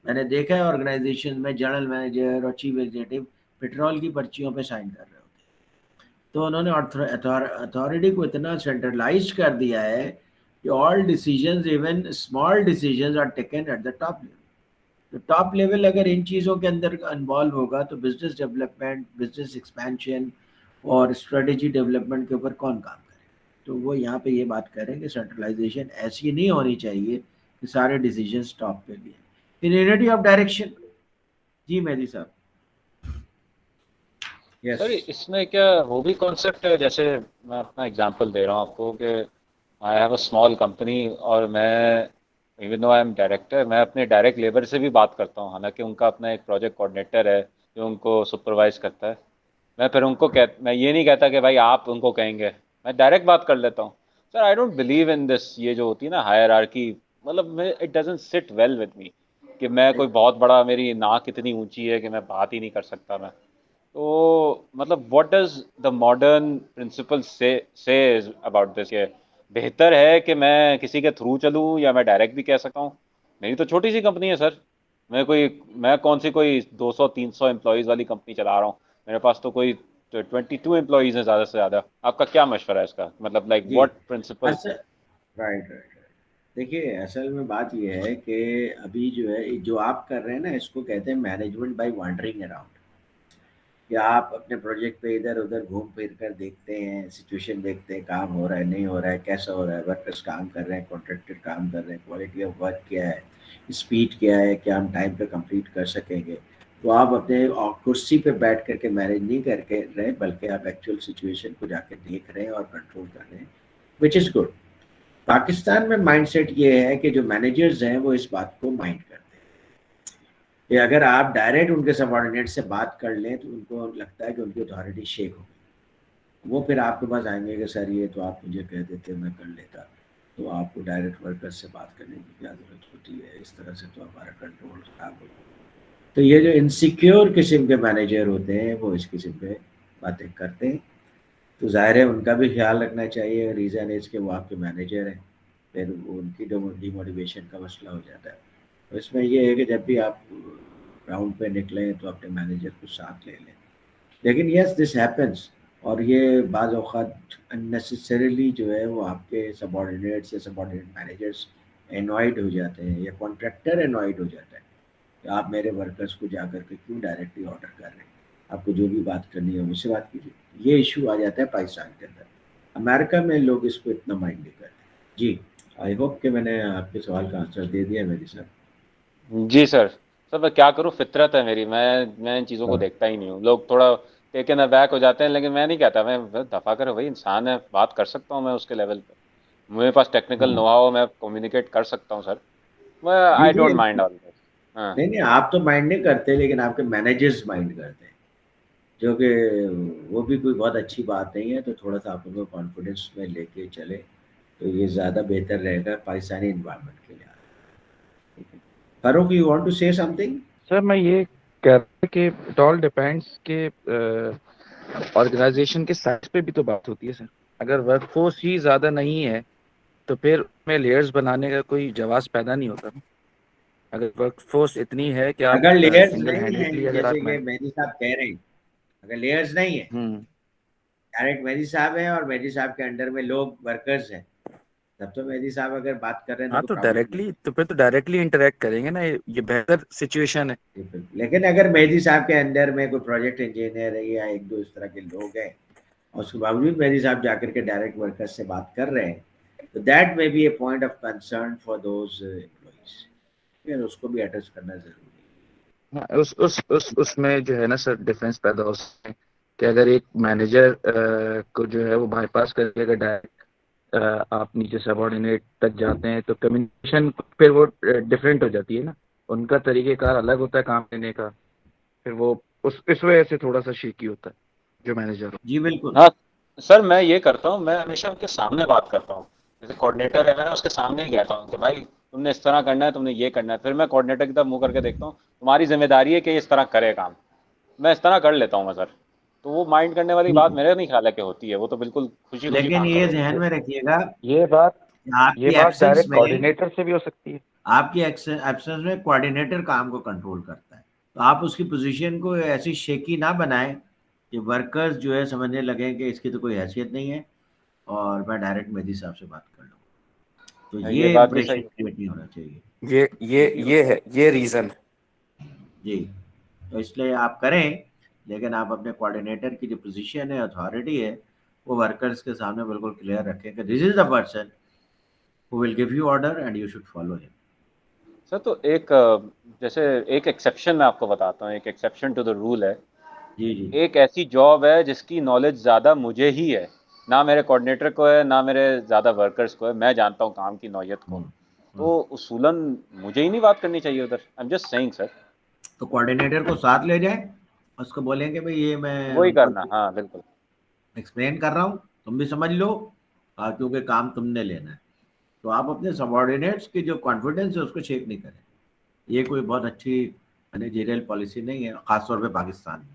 میں نے دیکھا ہے آرگنائزیشن میں جنرل مینیجر اور چیف ایگزیکٹو پیٹرول کی پرچیوں پہ سائن کر رہے ہوتے ہیں, تو انہوں نے اتھارٹی کو اتنا سینٹرلائز کر دیا ہے کہ all decisions even small decisions are taken at the top level. تو ٹاپ لیول اگر ان چیزوں کے اندر انوالو ہوگا تو بزنس ڈیولپمنٹ, بزنس ایکسپینشن اور اسٹریٹجی ڈیولپمنٹ کے اوپر کون کام کرے. تو وہ یہاں پہ یہ بات کر رہے ہیں کہ سینٹرلائزیشن ایسی نہیں ہونی چاہیے کہ سارے ڈیسیجنز ٹاپ پہ لیے. یونٹی آف ڈائریکشن, جی مہدی صاحب. سر اس میں کیا وہ بھی کانسیپٹ ہے, جیسے میں اپنا اگزامپل دے رہا ہوں آپ کو کہ I have a small company اور میں even though I am director, میں اپنے ڈائریکٹ لیبر سے بھی بات کرتا ہوں، حالانکہ ان کا اپنا ایک پروجیکٹ کوآرڈینیٹر ہے جو ان کو سپروائز کرتا ہے. میں پھر ان کو میں یہ نہیں کہتا کہ بھائی آپ ان کو کہیں گے، میں ڈائریکٹ بات کر لیتا ہوں. سر آئی ڈونٹ بلیو ان دس، یہ جو ہوتی ہے نا ہائرارکی، مطلب اٹ ڈزنٹ سٹ ویل ود می کہ میں کوئی بہت بڑا، میری ناک اتنی اونچی ہے کہ میں بات ہی نہیں کر سکتا میں. تو مطلب what does the modern principle says about this, کہ بہتر ہے کہ میں کسی کے تھرو چلوں یا میں ڈائریکٹ بھی کہہ سکتا ہوں؟ میری تو چھوٹی سی کمپنی ہے سر، میں کون سی کوئی 200-300 امپلائیز والی کمپنی چلا رہا ہوں، میرے پاس تو کوئی 22 امپلائیز ہیں زیادہ سے زیادہ. آپ کا کیا مشورہ ہے اس کا، مطلب لائک جی واٹ پرنسپل؟ اصل رائٹ رائٹ. دیکھیے اصل میں بات یہ ہے کہ ابھی جو ہے جو آپ کر رہے ہیں نا اس کو کہتے ہیں مینجمنٹ بائی وانڈرنگ اراؤنڈ، کہ آپ اپنے پروجیکٹ پہ ادھر ادھر گھوم پھر کر دیکھتے ہیں، سچویشن دیکھتے ہیں، کام ہو رہا ہے نہیں ہو رہا ہے، کیسا ہو رہا ہے، ورکرس کام کر رہے ہیں، کانٹریکٹر کام کر رہے ہیں، کوالٹی آف ورک کیا ہے، اسپیڈ کیا ہے، کیا ہم ٹائم پہ کمپلیٹ کر سکیں گے. تو آپ اپنے کرسی پہ بیٹھ کر کے مینیج نہیں کر کے رہے، بلکہ آپ ایکچوئل سچویشن کو جا کے دیکھ رہے ہیں اور کنٹرول کر رہے ہیں، وچ از گڈ. پاکستان میں مائنڈ سیٹ یہ ہے کہ جو مینیجرز ہیں وہ اس بات کو مائنڈ کرتے ہیں کہ اگر آپ ڈائریکٹ ان کے سبارڈینیٹ سے بات کر لیں تو ان کو لگتا ہے کہ ان کی اتھارٹی شیک ہو گئی. وہ پھر آپ کے پاس آئیں گے کہ سر یہ تو آپ مجھے کہہ دیتے میں کر لیتا، تو آپ کو ڈائریکٹ ورکر سے بات کرنے کی کیا ضرورت ہوتی ہے، اس طرح سے تو ہمارا کنٹرول خراب ہو. تو یہ جو انسیکیور قسم کے مینیجر ہوتے ہیں وہ اس قسم پہ باتیں کرتے ہیں. تو ظاہر ہے ان کا بھی خیال رکھنا چاہیے، ریزن اس کہ وہ آپ کے مینیجر ہیں، پھر ان کی ڈی موٹیویشن کا مسئلہ ہو جاتا ہے. تو اس میں یہ ہے کہ جب بھی آپ گراؤنڈ پہ نکلیں تو اپنے مینیجر کو ساتھ لے لیں. لیکن یس دس ہیپنس، اور یہ بعض اوقات اننیسیسریلی جو ہے وہ آپ کے سبارڈینیٹس یا سبارڈینیٹ مینیجرس انوائڈ ہو جاتے ہیں، یا کانٹریکٹر انوائڈ ہو جاتا ہے کہ آپ میرے ورکرس کو جا کر کے کیوں ڈائریکٹلی آرڈر کر رہے ہیں، آپ کو جو بھی بات کرنی ہے مجھ سے بات کیجیے. یہ ایشو آ جاتا ہے پاکستان کے اندر. امریکہ میں لوگ اس کو اتنا مائنڈ نہیں کرتے. جی آئی ہوپ کہ میں نے آپ کے سوال کا آنسر دے دیا میری سر. جی سر. سر میں کیا کروں، فطرت ہے میری، میں ان چیزوں کو دیکھتا ہی نہیں ہوں. لوگ تھوڑا ٹیکن ابیک ہو جاتے ہیں، لیکن میں نہیں کہتا، میں دفعہ کرے وہی انسان ہے، بات کر سکتا ہوں میں اس کے لیول پہ، میرے پاس ٹیکنیکل نو ہاؤ، میں کمیونیکیٹ کر سکتا ہوں سر. میں جی آئی جی ڈونٹ مائنڈ آل دس. ہاں نہیں نہیں، آپ تو مائنڈ نہیں کرتے، لیکن آپ کے مینیجرز مائنڈ کرتے ہیں، جو کہ وہ بھی کوئی بہت اچھی بات نہیں ہے. تو تھوڑا سا آپ ان کو کانفیڈنس میں لے کے چلے تو یہ زیادہ بہتر رہے گا پاکستانی انوائرمنٹ کے لیے. فاروق، یو وانٹ ٹو سے سم تھنگ؟ سر میں یہ کہہ رہا ہوں کہ اٹ آل ڈیپینڈس کہ آرگنائزیشن کے سائز پہ بھی تو بات ہوتی ہے سر. اگر ورک فورس ہی زیادہ نہیں ہے تو پھر میں لیئرز بنانے کا کوئی جواز پیدا نہیں ہوتا نا. اگر ورک فورس اتنی ہے کہ آپ اگر لیئرز سنگل نہیں ہیں ہینڈیڈلی اگر جیسے آپ کہ مہدی صاحب کہہ رہے ہیں، اگر لیئرز نہیں ہیں، ہوں ڈائریکٹ مہدی صاحب ہیں اور مہدی صاحب کے انڈر میں لوگ ورکرز ہیں، تب تو مہدی صاحب اگر بات کر رہے ہیں ہاں تو تو کوئی پرابلم نہیں ڈائریکٹلی تو پھر تو ڈائریکٹلی انٹریکٹ کریں گے نا، یہ بہتر سچویشن ہے. ہے. لیکن اگر مہدی صاحب کے انڈر میں کوئی پروجیکٹ انجینئر ہے یا ایک دو اس طرح کے لوگ ہیں، اور اس کے باوجود مہدی صاحب جا کر کے ڈائریکٹ ورکر سے بات کر رہے ہیں، تو that may be a point of concern for those employees. اس کو بھی ایڈریس کرنا ضروری ہے. ہاں، اس میں جو ہے نا سر ڈفرینس پیدا ہو سکتا ہے کہ اگر ایک مینیجر کو جو ہے وہ بائی پاس کر کے اگر ڈائریکٹ آپ نیچے سبارڈینیٹ تک جاتے ہیں تو کمیونیکیشن پھر وہ ڈفرینٹ ہو جاتی ہے نا. ان کا طریقہ کار الگ ہوتا ہے کام لینے کا، پھر وہ اس وجہ سے تھوڑا سا شیکی ہوتا ہے جو مینیجر ہو. جی بالکل. ہاں سر، میں یہ کرتا ہوں، میں ہمیشہ ان کے سامنے بات کرتا ہوں. جیسے کوآرڈینیٹر ہے، میں اس کے سامنے ہی کہتا ہوں کہ بھائی تم نے اس طرح کرنا ہے، تم نے یہ کرنا ہے. پھر میں کوآرڈینیٹر کی طرف منہ کر کے دیکھتا ہوں، تمہاری ذمہ داری ہے کہ اس طرح کرے کام. میں اس طرح کر لیتا ہوں میں سر. تو وہ مائنڈ کرنے والی بات میرے نہیں خیال ہے کہ ہوتی ہے، وہ تو بالکل خوشی خوشی لیکن کام یہ کرو. ذہن میں رکھیے گا یہ بات کہ آپ یہ کی بات ایبسنس ڈائریکٹ میں کوآرڈینیٹر سے بھی ہو سکتی ہے. آپ کی ایبسنس میں کوآرڈینیٹر کام کو کنٹرول کرتا ہے. تو آپ اس کی پوزیشن کو ایسی شیکی نہ بنائیں کہ ورکرز جو ہے سمجھنے لگیں کہ اس کی تو کوئی حیثیت نہیں ہے اور میں ڈائریکٹ مہدی صاحب سے بات کر لوں. تو یہ یہ بات بھی امپریشن صحیح ہے. کریٹ نہیں ہونا چاہیے. یہ ہے یہ ریزن. جی تو اس لیے آپ کریں، لیکن آپ اپنے کوآرڈینیٹر کی جو پوزیشن ہے، اتھارٹی ہے، وہ ورکرز کے سامنے بالکل کلیئر رکھیں کہ this is the person who will give you order and you should follow him. سر تو جیسے ایک ایکسیپشن میں آپ کو بتاتا ہوں، ایک ایکسیپشن ٹو دا رول ہے. جی جی ایک ایسی جاب ہے جس کی نالج زیادہ مجھے ہی ہے، نہ میرے کوآرڈینیٹر کو ہے، نہ میرے زیادہ ورکرز کو ہے. میں جانتا ہوں کام کی نوعیت کو. تو اصولاً مجھے ہی نہیں بات کرنی چاہیے ادھر. آئی ایم جسٹ سیئنگ سر. تو کوآرڈینیٹر کو ساتھ لے جائیں, اس کو بولیں کہ بھئی یہ میں وہی کرنا. ہاں بالکل. ایکسپلین کر رہا ہوں, تم بھی سمجھ لو, کیونکہ کام تم نے لینا ہے. تو آپ اپنے سبارڈینیٹس کی جو کانفیڈنس ہے اس کو شیک نہیں کریں. یہ کوئی بہت اچھی مینیجریل پالیسی نہیں ہے, خاص طور پہ پاکستان میں.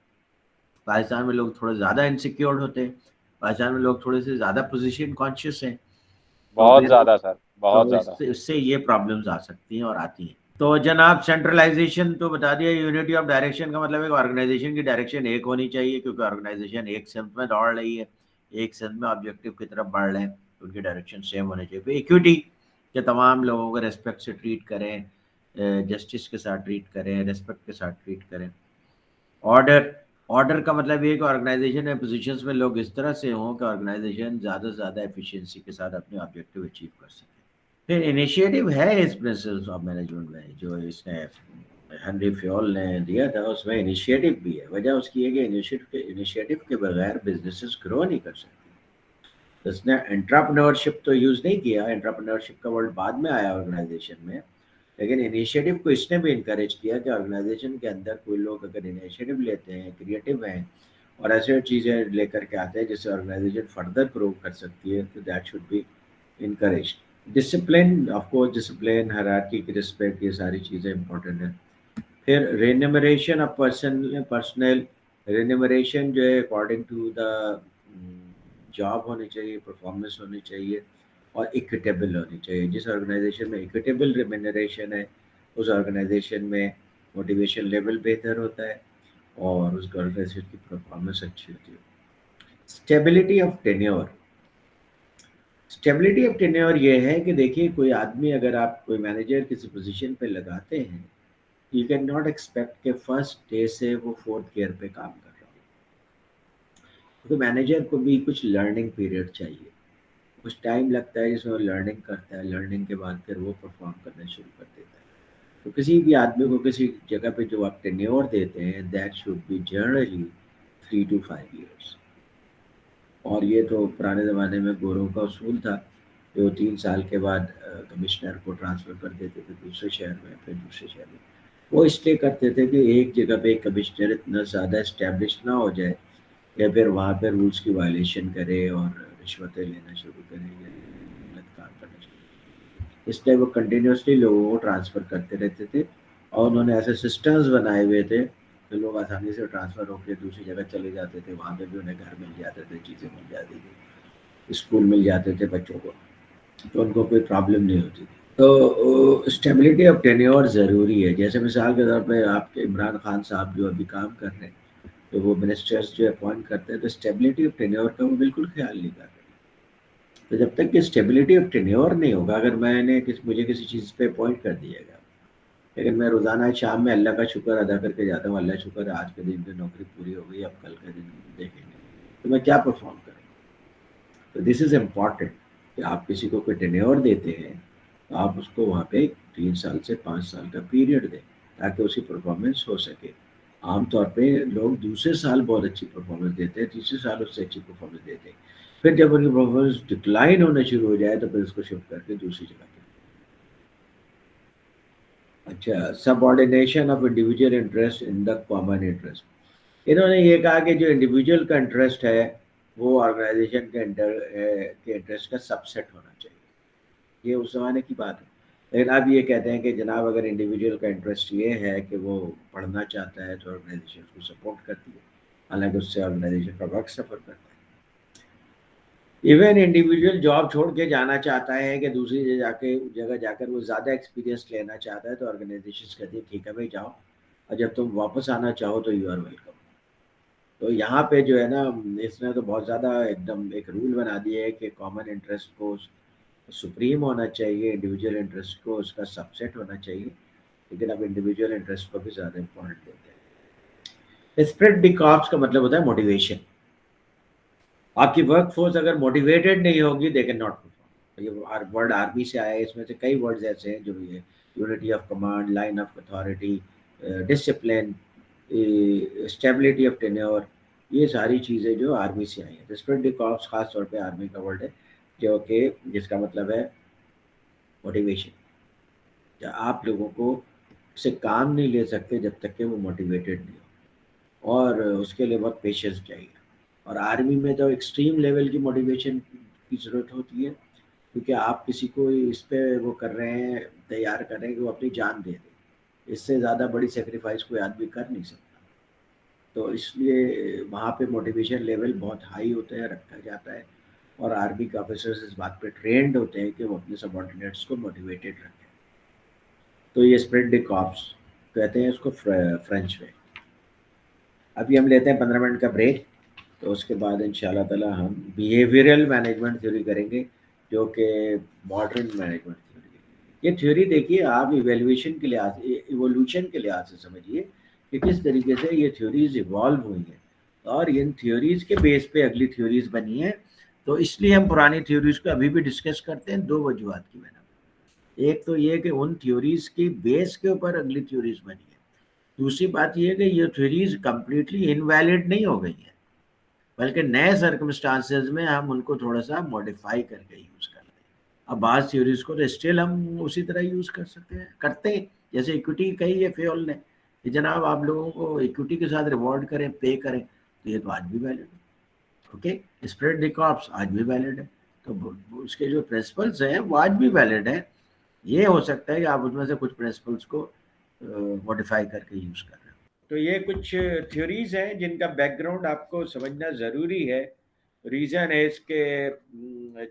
پاکستان میں لوگ تھوڑے زیادہ انسیکیورڈ ہوتے ہیں, پاکستان میں لوگ تھوڑے سے زیادہ پوزیشن کانشیس ہیں. بہت زیادہ سر, بہت زیادہ. اس سے یہ پرابلمز آ سکتی ہیں اور آتی ہیں. تو جناب سینٹرلائزیشن تو بتا دیا. یونٹی آف ڈائریکشن کا مطلب ہے کہ آرگنائزیشن کی ڈائریکشن ایک ہونی چاہیے, کیونکہ آرگنائزیشن ایک سمت میں دوڑ رہی ہے, ایک سمت میں آبجیکٹو کی طرف بڑھ رہے ہیں, ان کی ڈائریکشن سیم ہونے چاہیے. ایکوٹی کہ تمام لوگوں کو ریسپیکٹ سے ٹریٹ کریں, جسٹس کے ساتھ ٹریٹ کریں, ریسپیکٹ کے ساتھ ٹریٹ کریں. آرڈر کا مطلب یہ کہ آرگنائزیشن میں پوزیشنز میں لوگ اس طرح سے ہوں کہ آرگنائزیشن زیادہ سے زیادہ ایفیشینسی کے ساتھ اپنے آبجیکٹو اچیو کر سکے. پھر انیشیٹو ہے اس پرنسپلس آف مینجمنٹ میں, جو اس نے ہنری فیول نے دیا تھا, اس میں انیشیٹو بھی ہے. وجہ اس کی ہے کہ انیشیٹو کے بغیر بزنسز گرو نہیں کر سکتے. اس نے انٹرپرینورشپ تو یوز نہیں کیا, انٹرپرینورشپ کا ورڈ بعد میں آیا آرگنائزیشن میں, لیکن انیشیٹو کو اس نے بھی انکریج کیا کہ آرگنائزیشن کے اندر کوئی لوگ اگر انیشیٹو لیتے ہیں, کریٹو ہیں, اور ایسے چیزیں لے کر کے آتے ہیں جس سے آرگنائزیشن فردر گرو کر سکتی ہے, تو that should be encourage. Discipline, of course discipline, hierarchy کی رسپیکٹ, یہ ساری چیزیں امپورٹنٹ ہیں. پھر رینیمریشن آف پرسنل رینیمریشن جو ہے اکارڈنگ ٹو دا جاب ہونی چاہیے, پرفارمنس ہونی چاہیے, اور اکویٹیبل ہونی چاہیے. جس آرگنائزیشن میں اکویٹیبل ریمینریشن ہے اس آرگنائزیشن میں موٹیویشن لیول بہتر ہوتا ہے اور اس آرگنائزیشن کی پرفارمنس اچھی ہوتی ہے. Stability of tenure. Stability of tenure یہ ہے کہ دیکھیے, کوئی آدمی اگر آپ کوئی مینیجر کسی پوزیشن پہ لگاتے ہیں, یو کین ناٹ ایکسپیکٹ کہ فرسٹ ڈے سے وہ فورتھ گیئر پہ کام کر رہا ہو. کیونکہ مینیجر کو بھی کچھ لرننگ پیریڈ چاہیے, کچھ ٹائم لگتا ہے جس میں وہ لرننگ کرتا ہے, لرننگ کے بعد پھر وہ پرفارم کرنا شروع کر دیتا ہے. تو کسی بھی آدمی کو کسی جگہ پہ جو آپ ٹینیور دیتے ہیں, that should be generally 3 to 5 years. اور یہ تو پرانے زمانے میں گوروں کا اصول تھا کہ وہ 3 سال کے بعد کمشنر کو ٹرانسفر کر دیتے تھے دوسرے شہر میں, پھر دوسرے شہر میں. وہ اس لیے کرتے تھے کہ ایک جگہ پہ ایک کمشنر اتنا زیادہ اسٹیبلش نہ ہو جائے کہ پھر وہاں پہ رولس کی وائلیشن کرے اور رشوتیں لینا شروع کرے یا غلط کام کرنا شروع کرے. اس لیے وہ کنٹینیوسلی لوگوں کو ٹرانسفر کرتے رہتے تھے, اور انہوں نے ایسے سسٹمز بنائے ہوئے تھے کہ لوگ آسانی سے ٹرانسفر ہو کے دوسری جگہ چلے جاتے تھے. وہاں پہ بھی انہیں گھر مل جاتے تھے, چیزیں مل جاتی تھی, اسکول مل جاتے تھے بچوں کو, تو ان کو کوئی پرابلم نہیں ہوتی تھی. تو اسٹیبلٹی آف ٹینیور ضروری ہے. جیسے مثال کے طور پہ آپ کے عمران خان صاحب جو ابھی کام کر رہے ہیں, تو وہ منسٹرز جو اپوائنٹ کرتے ہیں, تو اسٹیبلٹی آف ٹینیور کا وہ بالکل خیال نہیں کر رہے. تو جب تک کہ اسٹیبلٹی آف ٹینیور نہیں ہوگا, اگر میں نے مجھے کسی چیز پہ اپوائنٹ کر دیا گیا, لیکن میں روزانہ شام میں اللہ کا شکر ادا کر کے جاتا ہوں, اللہ شکر ہے آج کے دن کی نوکری پوری ہو گئی, اب کل کے دن دیکھیں گے, تو میں کیا پرفارم کروں. تو دس از امپورٹنٹ کہ آپ کسی کو کوئی ٹینیور دیتے ہیں تو آپ اس کو وہاں پہ 3 سال سے 5 سال کا پیریڈ دیں تاکہ اس کی پرفارمنس ہو سکے. عام طور پہ لوگ دوسرے سال بہت اچھی پرفارمنس دیتے ہیں, تیسرے سال اس سے اچھی پرفارمنس دیتے ہیں, پھر جب ان کی پرفارمنس ڈکلائن ہونا شروع ہو جائے تو پھر اس کو شفٹ کر کے دوسری جگہ پہ. اچھا, subordination of individual interest in the common interest. انہوں نے یہ کہا کہ جو انڈیویجول کا انٹرسٹ ہے وہ آرگنائزیشن کے انٹرسٹ کا سب سیٹ ہونا چاہیے. یہ اس زمانے کی بات ہے, لیکن اب یہ کہتے ہیں کہ جناب اگر انڈیویجول کا انٹرسٹ یہ ہے کہ وہ پڑھنا چاہتا ہے تو آرگنائزیشن اس کو سپورٹ کرتی ہے, حالانکہ اس سے آرگنائزیشن کا وقت سفر کرتا ہے. ایون انڈیویجول جاب چھوڑ کے جانا چاہتا ہے کہ دوسری جگہ جا کر وہ زیادہ ایکسپیرینس لینا چاہتا ہے, تو آرگنائزیشن کہتی ہے ٹھیک ہے بھائی جاؤ, اور جب تم واپس آنا چاہو تو یو آر ویلکم. تو یہاں پہ جو ہے نا, اس نے تو بہت زیادہ ایک دم ایک رول بنا دیا ہے کہ کامن انٹرسٹ کو سپریم ہونا چاہیے, انڈیویجول انٹرسٹ کو اس کا سب سیٹ ہونا چاہیے, لیکن اب انڈیویجول انٹرسٹ کو بھی زیادہ امپورٹنٹ دیتے ہیں. اسپرٹ دی کارپس کا مطلب ہوتا ہے موٹیویشن. آپ کی ورک فورس اگر موٹیویٹڈ نہیں ہوگی دے کین ناٹ پرفارم. یہ ورڈ آرمی سے آیا ہے, اس میں سے کئی ورڈز ایسے ہیں جو یہ unity of command, line of authority, discipline, stability of tenure, یہ ساری چیزیں جو آرمی سے آئی ہیں. اسپرٹ دی کارپس خاص طور پہ آرمی کا ورڈ ہے, جو کہ جس کا مطلب ہے موٹیویشن. آپ لوگوں کو سے کام نہیں لے سکتے جب تک کہ وہ موٹیویٹڈ نہیں ہو، اور اس کے لیے بہت پیشنس چاہیے. اور آرمی میں تو ایکسٹریم لیول کی موٹیویشن کی ضرورت ہوتی ہے، کیونکہ آپ کسی کو اس پہ وہ کر رہے ہیں، تیار کر رہے ہیں کہ وہ اپنی جان دے دے. اس سے زیادہ بڑی سیکریفائس کوئی آدمی کر نہیں سکتا. تو اس لیے وہاں پہ موٹیویشن لیول بہت ہائی ہوتا ہے، رکھا جاتا ہے، اور آرمی کے آفیسرز اس بات پہ ٹرینڈ ہوتے ہیں کہ وہ اپنے سبارڈینیٹس کو موٹیویٹیڈ رکھیں. تو یہ اسپرٹ ڈے کارپس کہتے ہیں اس کو فرینچ میں. ابھی ہم لیتے ہیں 15 منٹ کا بریک، تو اس کے بعد ان شاء اللہ تعالیٰ ہم بیہیویئرل مینجمنٹ تھیوری کریں گے، جو کہ ماڈرن مینجمنٹ تھیوری ہے. یہ تھیوری دیکھیے آپ ایویلویشن کے لحاظ سے، ایوولوشن کے لحاظ سے سمجھیے کہ کس طریقے سے یہ تھیوریز ایوالو ہوئی ہیں، اور ان تھیوریز کے بیس پہ اگلی تھیوریز بنی ہیں. تو اس لیے ہم پرانی تھیوریز کو ابھی بھی ڈسکس کرتے ہیں 2 وجوہات کی بنا. ایک تو یہ کہ ان تھیوریز کی بیس کے اوپر اگلی تھیوریز بنی ہے. دوسری بات یہ کہ یہ تھیوریز کمپلیٹلی انویلڈ نہیں ہو گئی ہیں، بلکہ نئے سرکمسٹانسز میں ہم ان کو تھوڑا سا موڈیفائی کر کے یوز کر رہے ہیں. اب بعض تھیوریز کو تو اسٹل ہم اسی طرح یوز کر سکتے ہیں، کرتے ہیں. جیسے ایکوٹی کہی ہے فیول نے کہ جناب آپ لوگوں کو ایکوٹی کے ساتھ ریوارڈ کریں، پے کریں، تو یہ تو آج بھی ویلڈ ہے. اوکے، اسپریڈ دی کارپس آج بھی ویلڈ ہے. تو اس کے جو پرنسپلس ہیں وہ آج بھی ویلڈ ہیں. یہ ہو سکتا ہے کہ آپ اس میں سے کچھ پرنسپلس کو موڈیفائی کر کے یوز کر رہے ہیں. تو یہ کچھ تھیوریز ہیں جن کا بیک گراؤنڈ آپ کو سمجھنا ضروری ہے. ریزن ہے اس کے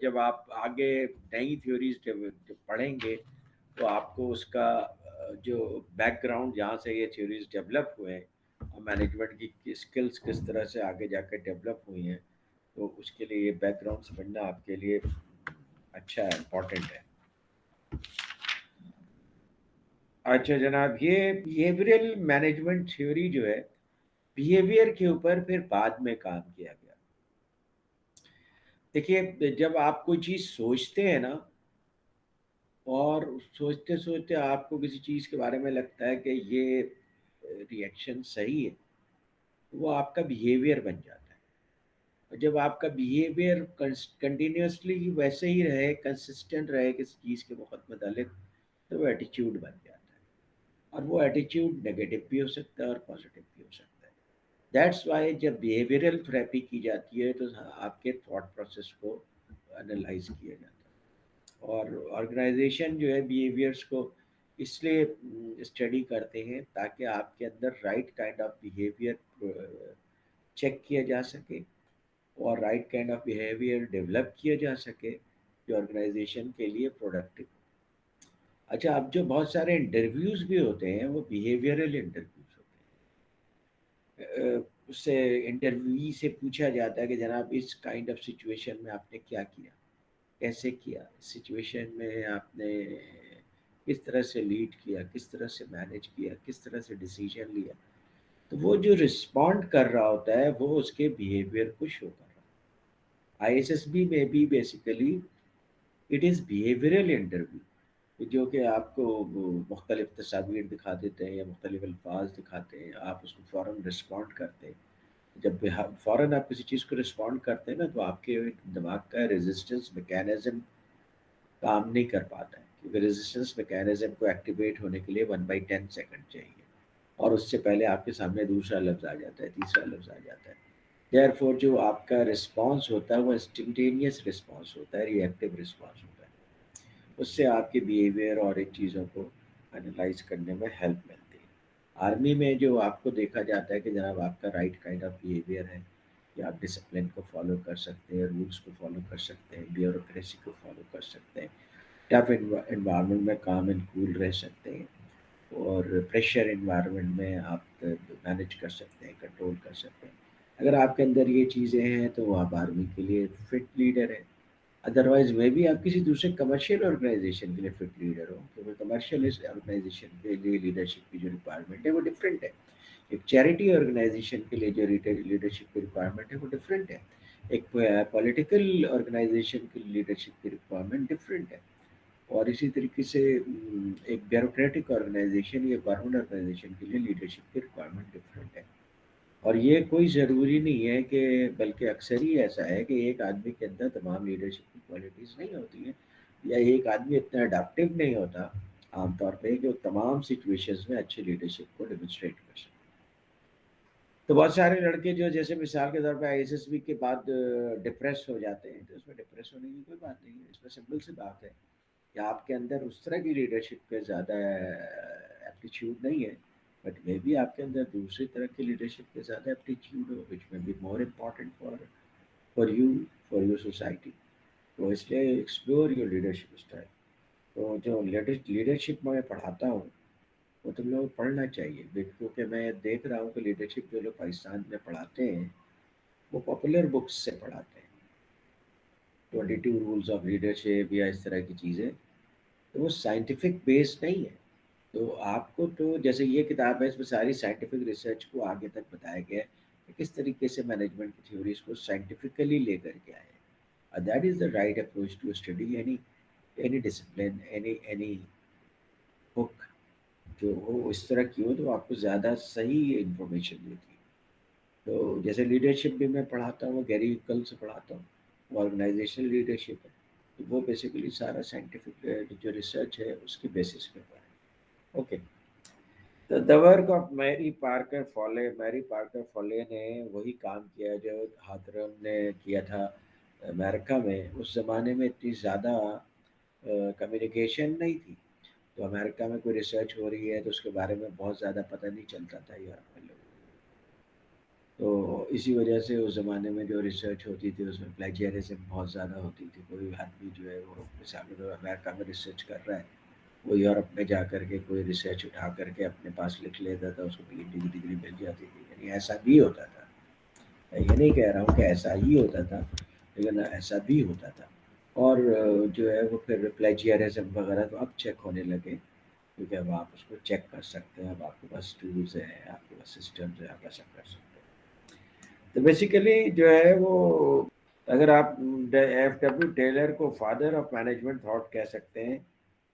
جب آپ آگے نئی تھیوریز جب پڑھیں گے تو آپ کو اس کا جو بیک گراؤنڈ جہاں سے یہ تھیوریز ڈیولپ ہوئے ہیں، مینجمنٹ کی اسکلس کس طرح سے آگے جا کے ڈیولپ ہوئی ہیں، تو اس کے لیے یہ بیک گراؤنڈ سمجھنا آپ کے لیے اچھا ہے، امپورٹنٹ ہے. اچھا جناب، یہ بیہیویئرل مینجمنٹ تھیوری جو ہے، بیہیویئر کے اوپر پھر بعد میں کام کیا گیا. دیکھیے جب آپ کوئی چیز سوچتے ہیں نا، اور سوچتے سوچتے آپ کو کسی چیز کے بارے میں لگتا ہے کہ یہ ریئیکشن صحیح ہے، وہ آپ کا بیہیویئر بن جاتا ہے. اور جب آپ کا بیہیویئر کنٹینیوسلی ویسے ہی رہے، کنسسٹنٹ رہے کسی چیز کے متعلق، تو وہ ایٹیچیوڈ بن جاتا ہے. اور وہ ایٹیچیوڈ نیگیٹو بھی ہو سکتا ہے اور پازیٹیو بھی ہو سکتا ہے. دیٹس وائی جب بیہیویئرل تھراپی کی جاتی ہے تو آپ کے تھاٹ پروسیس کو انالائز کیا جاتا ہے. اور آرگنائزیشن جو ہے بیہیویئرس کو اس لیے اسٹڈی کرتے ہیں تاکہ آپ کے اندر right kind of behaviour check کیا جا سکے، اور right kind of behaviour develop کیا جا سکے جو آرگنائزیشن کے لیے پروڈکٹیو. اچھا، اب جو بہت سارے انٹرویوز بھی ہوتے ہیں وہ بیہیویئرل انٹرویوز ہوتے ہیں. اس سے انٹرویو سے پوچھا جاتا ہے کہ جناب اس کائنڈ آف سچویشن میں آپ نے کیا کیا، کیسے کیا، اس سچویشن میں آپ نے کس طرح سے لیڈ کیا، کس طرح سے مینیج کیا، کس طرح سے ڈیسیجن لیا. تو وہ جو رسپونڈ کر رہا ہوتا ہے وہ اس کے بیہیویئر کو شو کر رہا ہے. آئی ایس ایس بی میں بھی basically it is behavioural interview, جو کہ آپ کو مختلف تصاویر دکھا دیتے ہیں یا مختلف الفاظ دکھاتے ہیں، آپ اس کو فوراً رسپونڈ کرتے ہیں. جب فوراً آپ کسی چیز کو رسپونڈ کرتے ہیں نا، تو آپ کے دماغ کا ریزسٹنس میکینزم کام نہیں کر پاتا ہے، کیونکہ ریزسٹنس میکینزم کو ایکٹیویٹ ہونے کے لیے 1/10 سیکنڈ چاہیے، اور اس سے پہلے آپ کے سامنے دوسرا لفظ آ جاتا ہے، تیسرا لفظ آ جاتا ہے. دیئر فور جو آپ کا رسپانس ہوتا ہے وہ انسٹنٹینیس رسپانس ہوتا ہے، ری ایکٹیو رسپانس ہوتا ہے. اس سے آپ کے بیہیویئر اور ان چیزوں کو انالائز کرنے میں ہیلپ ملتی ہے. آرمی میں جو آپ کو دیکھا جاتا ہے کہ جناب آپ کا رائٹ کائنڈ آف بیہیویئر ہے کہ آپ ڈسپلن کو فالو کر سکتے ہیں، رولس کو فالو کر سکتے ہیں، بیوروکریسی کو فالو کر سکتے ہیں، ٹف انوائرمنٹ میں کام اینڈ کول رہ سکتے ہیں، اور پریشر انوائرمنٹ میں آپ مینیج کر سکتے ہیں، کنٹرول کر سکتے ہیں. اگر آپ کے اندر یہ چیزیں ہیں تو آپ آرمی کے لیے فٹ لیڈر ہیں. ادروائز میں بھی آپ کسی دوسرے کمرشل آرگنائزیشن کے لیے فٹ لیڈر ہو، کیونکہ کمرشل آرگنائزیشن کے لیے لیڈرشپ کی جو ریکوائرمنٹ ہے وہ ڈفرینٹ ہے. ایک چیریٹی آرگنائزیشن کے لیے جو لیڈرشپ کی ریکوائرمنٹ ہے وہ ڈفرینٹ ہے. ایک پولیٹیکل آرگنائزیشن کی لیڈرشپ کی ریکوائرمنٹ ڈفرینٹ ہے. اور اسی طریقے سے ایک بیوروکریٹک آرگنائزیشن یا گورنمنٹ آرگنائزیشن کے لیے لیڈرشپ کی ریکوائرمنٹ ڈفرینٹ ہے. اور یہ کوئی ضروری نہیں ہے کہ، بلکہ اکثر ہی ایسا ہے کہ ایک آدمی کے اندر تمام لیڈرشپ کی کوالٹیز نہیں ہوتی ہیں، یا ایک آدمی اتنا اڈاپٹیو نہیں ہوتا. عام طور پہ کہ وہ تمام سچویشنز میں اچھی لیڈرشپ کو ڈیمونسٹریٹ کر سکے. تو بہت سارے لڑکے جو جیسے مثال کے طور پہ آئی ایس ایس بی کے بعد ڈپریس ہو جاتے ہیں, تو اس میں ڈپریس ہونے کی کوئی بات نہیں ہے. اس میں سمپل سی بات ہے کہ آپ کے اندر اس طرح کی لیڈرشپ پہ زیادہ ایپٹیچیوڈ نہیں ہے, بٹ مے بی آپ کے اندر دوسری طرح کی لیڈرشپ پہ زیادہ ایپٹیچیوڈ ہو, وچ میں be more important for you, for your society. تو اس لیے ایکسپلور یور لیڈرشپ اسٹائل. تو جو لیڈرشپ میں پڑھاتا ہوں وہ تم لوگوں کو پڑھنا چاہیے, کیونکہ میں دیکھ رہا ہوں کہ لیڈرشپ جو لوگ پاکستان میں پڑھاتے ہیں وہ پاپولر بکس سے پڑھاتے ہیں, 22 رولز آف لیڈرشپ یا اس طرح کی چیزیں, تو وہ سائنٹیفک بیس نہیں ہے. تو آپ کو تو جیسے یہ کتاب ہے, اس میں ساری سائنٹیفک ریسرچ کو آگے تک بتایا گیا ہے کہ کس طریقے سے مینجمنٹ کی تھیوریز کو سائنٹیفکلی لے کر کے آئے. That is the right approach to study any discipline, any book جو ہو اس طرح کی ہو, تو آپ کو زیادہ صحیح انفارمیشن دیتی ہے. تو جیسے لیڈرشپ بھی میں پڑھاتا ہوں, گیری کل سے پڑھاتا ہوں, آرگنائزیشنل لیڈرشپ ہے, تو وہ بیسیکلی سارا سائنٹیفک جو ریسرچ ہے اس کی بیسس پہ ہے. اوکے. تو دا ورک آف میری پارکر فولے نے وہی کام کیا جو ہاتھرم نے کیا تھا امریکہ میں. اس زمانے میں اتنی زیادہ کمیونیکیشن نہیں تھی, تو امریکہ میں کوئی ریسرچ ہو رہی ہے تو اس کے بارے میں بہت زیادہ پتہ نہیں چلتا تھا یورپ میں لوگوں کو. تو اسی وجہ سے اس زمانے میں جو ریسرچ ہوتی تھی اس میں پلیجیرزم بہت زیادہ ہوتی تھی. کوئی آدمی جو ہے وہ مثال کے امریکہ میں ریسرچ کر رہا ہے, وہ یورپ میں جا کر کے کوئی ریسرچ اٹھا کر کے اپنے پاس لکھ لیتا تھا, اس کو پی ایچ ڈی کی ڈگری مل جاتی تھی. یعنی ایسا بھی ہوتا تھا, میں یہ نہیں کہہ رہا ہوں کہ ایسا ہی ہوتا تھا, لیکن ایسا بھی ہوتا تھا. اور جو ہے وہ پھر پلیجیرزم وغیرہ تو اب چیک ہونے لگے, کیونکہ اب آپ اس کو چیک کر سکتے ہیں, اب آپ کے پاس ٹولز ہیں, آپ کے پاس سسٹمز ہیں, آپ ایسا کر سکتے ہیں. تو بیسیکلی جو ہے وہ اگر آپ ایف ڈبلیو ٹیلر کو فادر آف مینجمنٹ تھاٹ کہہ سکتے ہیں,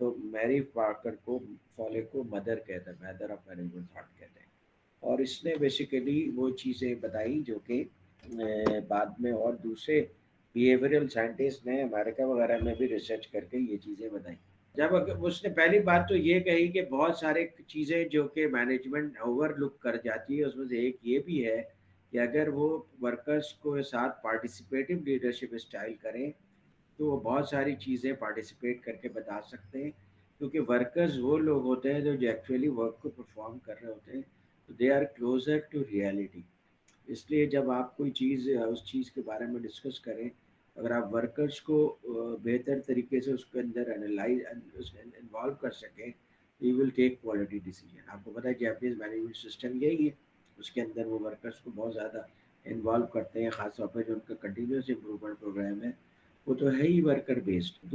تو میری پارکر کو فولے کو مدر کہتے ہیں, مدر آف مینجمنٹ تھاٹ کہتے ہیں. اور اس نے بیسیکلی وہ چیزیں بتائی جو کہ بعد میں اور دوسرے بیہیویئرل سائنٹسٹ نے امریکہ وغیرہ میں بھی ریسرچ کر کے یہ چیزیں بتائیں. جب اس نے پہلی بات تو یہ کہی کہ بہت سارے چیزیں جو کہ مینجمنٹ اوور لک کر جاتی ہے, اس میں سے ایک یہ بھی ہے کہ اگر وہ ورکرز کو ساتھ پارٹیسپیٹیو لیڈرشپ اسٹائل کریں تو وہ بہت ساری چیزیں پارٹیسپیٹ کر کے بتا سکتے ہیں, کیونکہ ورکرز وہ لوگ ہوتے ہیں جو ایکچولی ورک کو پرفارم کر رہے ہوتے ہیں, تو they are closer to reality. اس لیے جب آپ کوئی چیز اس چیز کے بارے میں ڈسکس کریں, اگر آپ ورکرز کو بہتر طریقے سے اس کے اندر انوالو کر سکیں, you will take quality decision. آپ کو پتہ ہے جیپنیز مینجمنٹ سسٹم یہی ہے, اس کے اندر وہ ورکرز کو بہت زیادہ انوالو کرتے ہیں, خاص طور پہ جو ان کا کنٹینیوس امپرومنٹ پروگرام ہے وہ تو ہے ہی ورکر بیسڈ.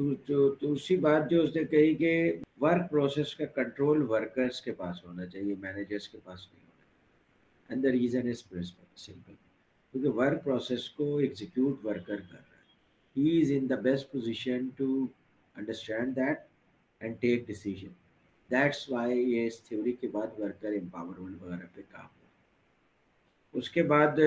دوسری بات جو اس نے کہی کہ ورک پروسیس کا کنٹرول ورکرز کے پاس ہونا چاہیے, مینیجرز کے پاس نہیں ہونا. And the reason is simple, کیونکہ ورک پروسیس کو ایگزیکیوٹ ورکر کر رہا ہے. He is in the best position to understand that and take decision. That's why یہ اس تھیوری کے بعد ورکر امپاورمنٹ وغیرہ پہ کام ہو. اس کے بعد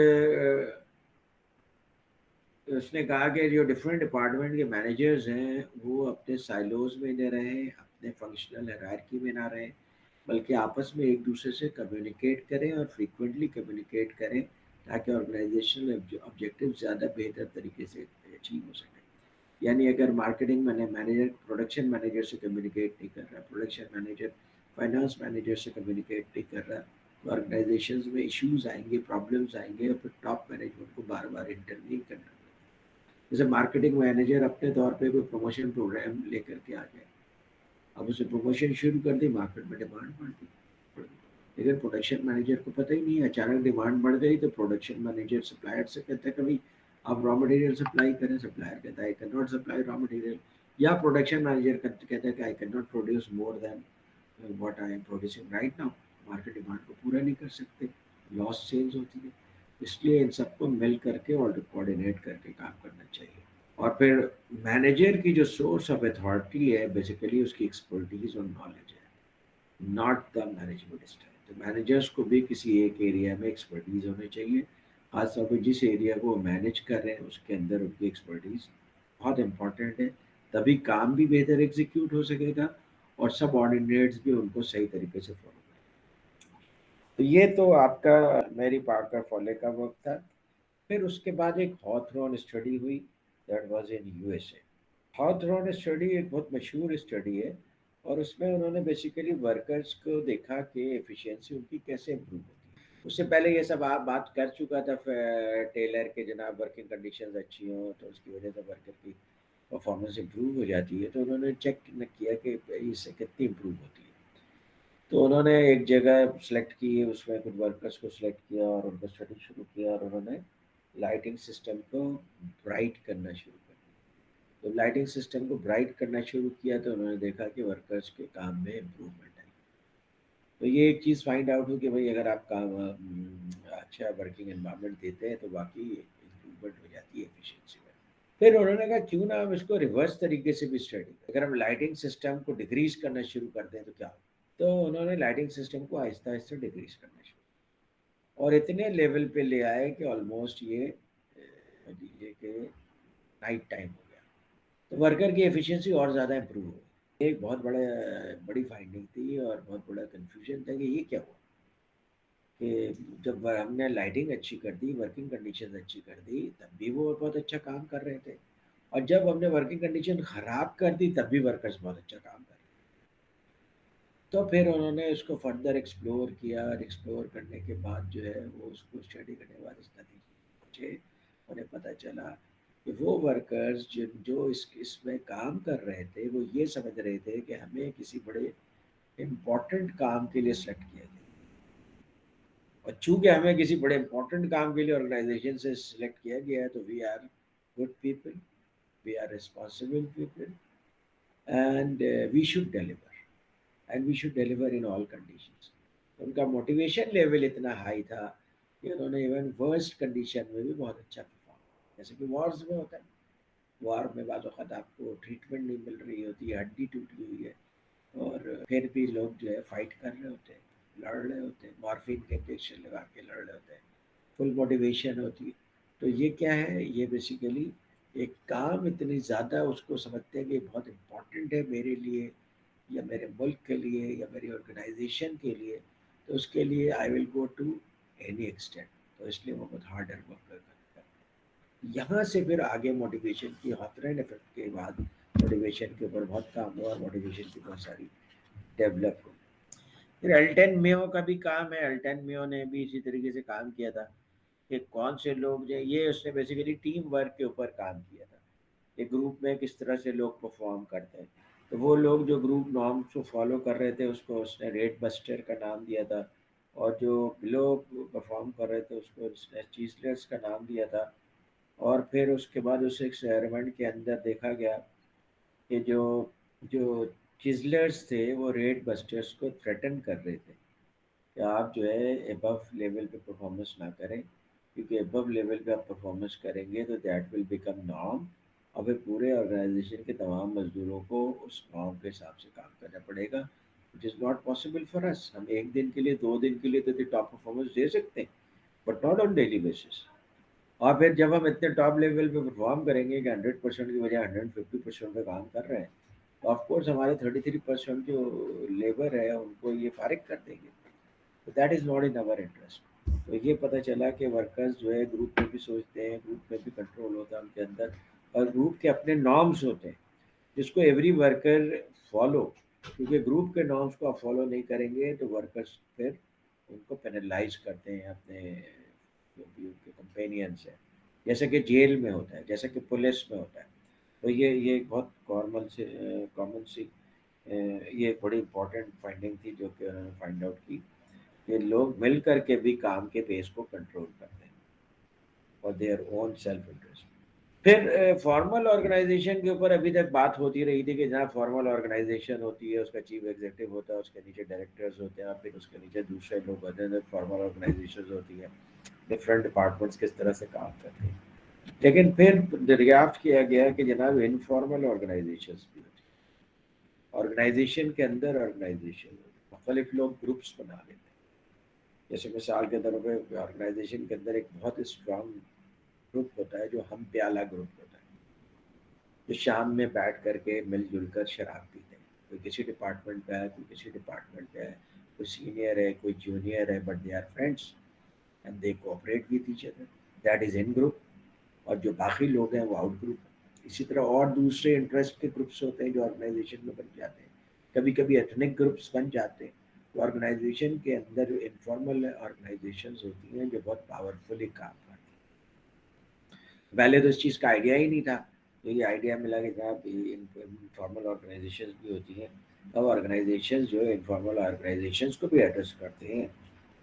اس نے کہا کہ جو ڈفرینٹ ڈپارٹمنٹ کے مینیجرز ہیں وہ اپنے سائلوز میں نہ رہیں, اپنے فنکشنل ہیرارکی میں نہ رہیں, بلکہ آپس میں ایک دوسرے سے کمیونیکیٹ کریں اور فریکوینٹلی کمیونیکیٹ کریں, تاکہ آرگنائزیشنل آبجیکٹیو زیادہ بہتر طریقے سے اچیو ہو سکے. یعنی اگر مارکیٹنگ مینیجر پروڈکشن مینیجر سے کمیونیکیٹ نہیں کر رہا, پروڈکشن مینیجر فائنانس مینیجر سے کمیونیکیٹ نہیں کر رہا, تو آرگنائزیشنز میں ایشوز آئیں گے, پرابلمس آئیں گے, اور پھر ٹاپ مینجمنٹ کو بار بار انٹروین کرنا پڑے. جیسے مارکیٹنگ مینیجر اپنے طور پہ کوئی پروموشن پروگرام لے کر کے آ جائے, اب اسے پروموشن شروع کر دی, مارکیٹ میں ڈیمانڈ بڑھ گئی, لیکن پروڈکشن مینیجر کو پتہ ہی نہیں ہے, اچانک ڈیمانڈ بڑھ گئی تو پروڈکشن مینیجر سپلائر سے کہتا ہے کہ بھائی آپ را مٹیریل سپلائی کریں, سپلائر کہتا ہے I can not supply raw material, یا پروڈکشن مینیجر کہتا ہے کہ I can not produce more than what I am producing right now. Market demand کو پورا نہیں کر سکتے, لاس سیلز ہوتی ہے. اس لیے ان سب کو مل کر کے اور کوآرڈینیٹ کر کے کام کرنا چاہیے. اور پھر مینیجر کی جو سورس آف اتھارٹی ہے بیسیکلی اس کی ایکسپرٹیز اور نالج ہے, ناٹ دا مینجمنٹ اسٹائل. تو مینیجرس کو بھی کسی ایک ایریا میں ایکسپرٹیز ہونی چاہیے, خاص طور پہ جس ایریا کو وہ مینیج کر رہے ہیں اس کے اندر ان کی ایکسپرٹیز بہت امپورٹنٹ ہے, تبھی کام بھی بہتر ایگزیکیوٹ ہو سکے گا اور سب آرڈینیٹس بھی ان کو صحیح طریقے سے فالو کریں. تو یہ تو آپ کا میری پارکر فالے کا وقت تھا. پھر اس کے بعد ایک ہاتھرون اسٹڈی ہوئی, that was in U S A. Hawthorne study ایک بہت مشہور اسٹڈی ہے, اور اس میں انہوں نے بیسیکلی ورکرز کو دیکھا کہ ایفیشینسی ان کی کیسے امپروو ہوتی ہے. اس سے پہلے یہ سب آپ بات کر چکا تھا ٹیلر کے, جناب ورکنگ کنڈیشنز اچھی ہوں تو اس کی وجہ سے ورکر کی پرفارمنس امپروو ہو جاتی ہے. تو انہوں نے چیک کیا کہ اس سے کتنی امپروو ہوتی ہے. تو انہوں نے ایک جگہ سلیکٹ کی, اس میں کچھ ورکرز کو سلیکٹ کیا اور ان کو اسٹڈی شروع کیا, اور انہوں نے لائٹنگ سسٹم کو برائٹ کرنا شروع کر دیا. تو لائٹنگ سسٹم کو برائٹ کرنا شروع کیا تو انہوں نے دیکھا کہ ورکرز کے کام میں امپروومنٹ آئی. تو یہ ایک چیز فائنڈ آؤٹ ہو کہ بھائی اگر آپ کام اچھا ورکنگ انوائرمنٹ دیتے ہیں تو واقعی امپروومنٹ ہو جاتی ہے ایفیشینسی میں. پھر انہوں نے کہا کیوں نہ ہم اس کو ریورس طریقے سے بھی اسٹڈی کریں, اگر ہم لائٹنگ سسٹم کو ڈیکریز کرنا شروع کر دیں تو کیا ہو. تو انہوں نے لائٹنگ سسٹم کو آہستہ آہستہ ڈیکریز کرنا شروع کیا, اور اتنے لیول پہ لے آئے کہ آلموسٹ یہ دیجیے کہ نائٹ ٹائم ہو گیا, تو ورکر کی ایفیشینسی اور زیادہ امپروو ہو گئی. ایک بہت بڑی فائنڈنگ تھی اور بہت بڑا کنفیوژن تھا کہ یہ کیا ہوا, کہ جب ہم نے لائٹنگ اچھی کر دی, ورکنگ کنڈیشن اچھی کر دی, تب بھی وہ بہت اچھا کام کر رہے تھے, اور جب ہم نے ورکنگ کنڈیشن خراب کر دی تب بھی ورکرز بہت اچھا کام کر رہے تھے. تو پھر انہوں نے اس کو فردر ایکسپلور کیا, اور ایکسپلور کرنے کے بعد جو ہے وہ اس کو اسٹڈی کرنے کے بعد اس نتیجے پہنچے. انہیں پتہ چلا کہ وہ ورکرز جو اس میں کام کر رہے تھے وہ یہ سمجھ رہے تھے کہ ہمیں کسی بڑے امپورٹنٹ کام کے لیے سلیکٹ کیا گیا, اور چونکہ ہمیں کسی بڑے امپورٹنٹ کام کے لیے آرگنائزیشن سے سلیکٹ کیا گیا ہے تو we are good people, we are responsible people, and we should deliver, and we should deliver in all conditions. ان کا موٹیویشن لیول اتنا ہائی تھا کہ انہوں نے ایون ورسٹ کنڈیشن میں بھی بہت اچھا پرفارم کیا. جیسے کہ وارز میں ہوتا ہے, وار میں بعض اوقات آپ کو ٹریٹمنٹ نہیں مل رہی ہوتی ہے, ہڈی ٹوٹی ہوئی ہے, اور پھر بھی لوگ جو ہے فائٹ کر رہے ہوتے ہیں, لڑ رہے ہوتے ہیں, مارفین کے انجیکشن لگا کے لڑ رہے ہوتے ہیں, فل موٹیویشن ہوتی ہے. تو یہ کیا ہے, یہ بیسیکلی ایک کام اتنی زیادہ اس کو سمجھتے ہیں کہ بہت امپورٹنٹ ہے میرے لیے یا میرے ملک کے لیے یا میری آرگنائزیشن کے لیے, تو اس کے لیے آئی ول گو ٹو اینی ایکسٹینٹ. تو اس لیے وہ بہت ہارڈ ورک کرتے ہیں. یہاں سے پھر آگے موٹیویشن کی ہاتھرین افیکٹ کے بعد موٹیویشن کے اوپر بہت کام ہوا, اور موٹیویشن کی بہت ساری ڈیولپ ہو. پھر الٹن میو کا بھی کام ہے. الٹن میو نے بھی اسی طریقے سے کام کیا تھا کہ کون سے لوگ جو یہ اس نے بیسیکلی ٹیم ورک کے اوپر کام کیا تھا کہ گروپ میں کس طرح سے لوگ پرفارم کرتے ہیں. تو وہ لوگ جو گروپ نارمس کو فالو کر رہے تھے اس کو اس نے ریٹ بسٹر کا نام دیا تھا, اور جو لوگ پرفارم کر رہے تھے اس کو اس نے چیزلرس کا نام دیا تھا. اور پھر اس کے بعد اس ایکسپیریمنٹ کے اندر دیکھا گیا کہ جو چیزلرس تھے وہ ریٹ بسٹرس کو تھریٹن کر رہے تھے کہ آپ جو ہے ابو لیول پہ پرفارمنس نہ کریں, کیونکہ ابو لیول پہ آپ پرفارمنس کریں گے تو دیٹ ول بیکم نارم, اور پھر پورے آرگنائزیشن کے تمام مزدوروں کو اس نارم کے حساب سے کام کرنا پڑے گا, وچ از ناٹ پاسبل فار اس. ہم ایک دن کے لیے 2 دن کے لیے تو ٹاپ پرفارمنس دے سکتے ہیں, but not on daily basis. اور پھر جب ہم اتنے ٹاپ لیول پہ پرفارم کریں گے کہ 100% کی بجائے 150% پہ کام کر رہے ہیں, تو آف کورس ہمارے 33% جو لیبر ہے ان کو یہ فارغ کر دیں گے. تو that is not in our interest. تو یہ پتہ چلا کہ ورکرز جو ہے گروپ میں بھی سوچتے ہیں, گروپ میں بھی کنٹرول ہوتا ہے ان کے اندر, اور گروپ کے اپنے نارمس ہوتے ہیں جس کو ایوری ورکر فالو, کیونکہ گروپ کے نارمس کو آپ فالو نہیں کریں گے تو ورکرز پھر ان کو پینلائز کرتے ہیں اپنے جو بھی ان کے کمپینینس ہیں, جیسا کہ جیل میں ہوتا ہے, جیسا کہ پولیس میں ہوتا ہے. تو یہ ایک بہت کامن سی یہ بڑی امپورٹنٹ فائنڈنگ تھی جو کہ انہوں نے فائنڈ آؤٹ کی کہ لوگ مل کر کے بھی کام کے پیس کو کنٹرول کرتے ہیں اور دیئر اون سیلف انٹرسٹ. پھر فارمل آرگنائزیشن کے اوپر ابھی تک بات ہوتی رہی تھی کہ جہاں فارمل آرگنائزیشن ہوتی ہے اس کا چیف ایگزیکٹو ہوتا ہے, اس کے نیچے ڈائریکٹرز ہوتے ہیں, پھر اس کے نیچے دوسرے لوگ ہوتے ہیں. فارمل آرگنائزیشن ہوتی ہے, ڈفرینٹ ڈپارٹمنٹس کس طرح سے کام کرتے ہیں. لیکن پھر دریافت کیا گیا کہ جناب انفارمل آرگنائزیشنز بھی ہوتی ہیں. آرگنائزیشن کے اندر آرگنائزیشن مختلف لوگ گروپس بنا لیتے ہیں. جیسے مثال کے طور پہ آرگنائزیشن کے اندر ایک بہت اسٹرانگ گروپ ہوتا ہے جو ہم پیالہ گروپ ہوتا ہے, جو شام میں بیٹھ کر کے مل جل کر شراب پیتے ہیں. کوئی کسی ڈپارٹمنٹ پہ ہے, کوئی کسی ڈپارٹمنٹ پہ ہے, کوئی سینئر ہے, کوئی جونیئر ہے, but they are friends and they cooperate with each other, that is in group. اور جو باقی لوگ ہیں وہ آؤٹ گروپ. اسی طرح اور دوسرے انٹرسٹ کے گروپس ہوتے ہیں جو آرگنائزیشن میں بن جاتے ہیں, کبھی کبھی ایتھنک گروپس بن جاتے ہیں. تو آرگنائزیشن کے اندر انفارمل آرگنائزیشنز ہوتی ہیں جو بہت پاورفلی کام کرتی ہیں. پہلے تو اس چیز کا آئیڈیا ہی نہیں تھا, تو یہ آئیڈیا ملا کہ جناب انفارمل آرگنائزیشنز بھی ہوتی ہیں. اب آرگنائزیشنز جو ہے انفارمل آرگنائزیشنز کو بھی ایڈریس کرتے ہیں,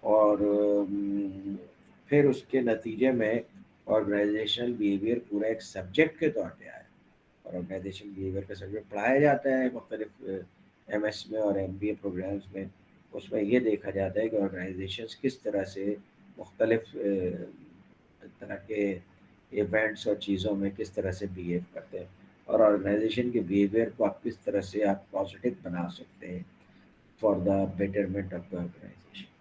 اور پھر اس کے نتیجے میں آرگنائزیشنل بیہیویئر پورا ایک سبجیکٹ کے طور پہ آیا, اور آرگنائزیشن بیہیویئر کا سبجیکٹ پڑھایا جاتا ہے مختلف ایم ایس میں اور ایم بی اے پروگرامس میں. اس میں یہ دیکھا جاتا ہے کہ آرگنائزیشنز کس طرح سے مختلف طرح کے ایونٹس اور چیزوں میں کس طرح سے بیہیو کرتے ہیں, اور آرگنائزیشن کے بیہیویئر کو آپ کس طرح سے آپ پازیٹیو بنا سکتے ہیں for the betterment of the organization.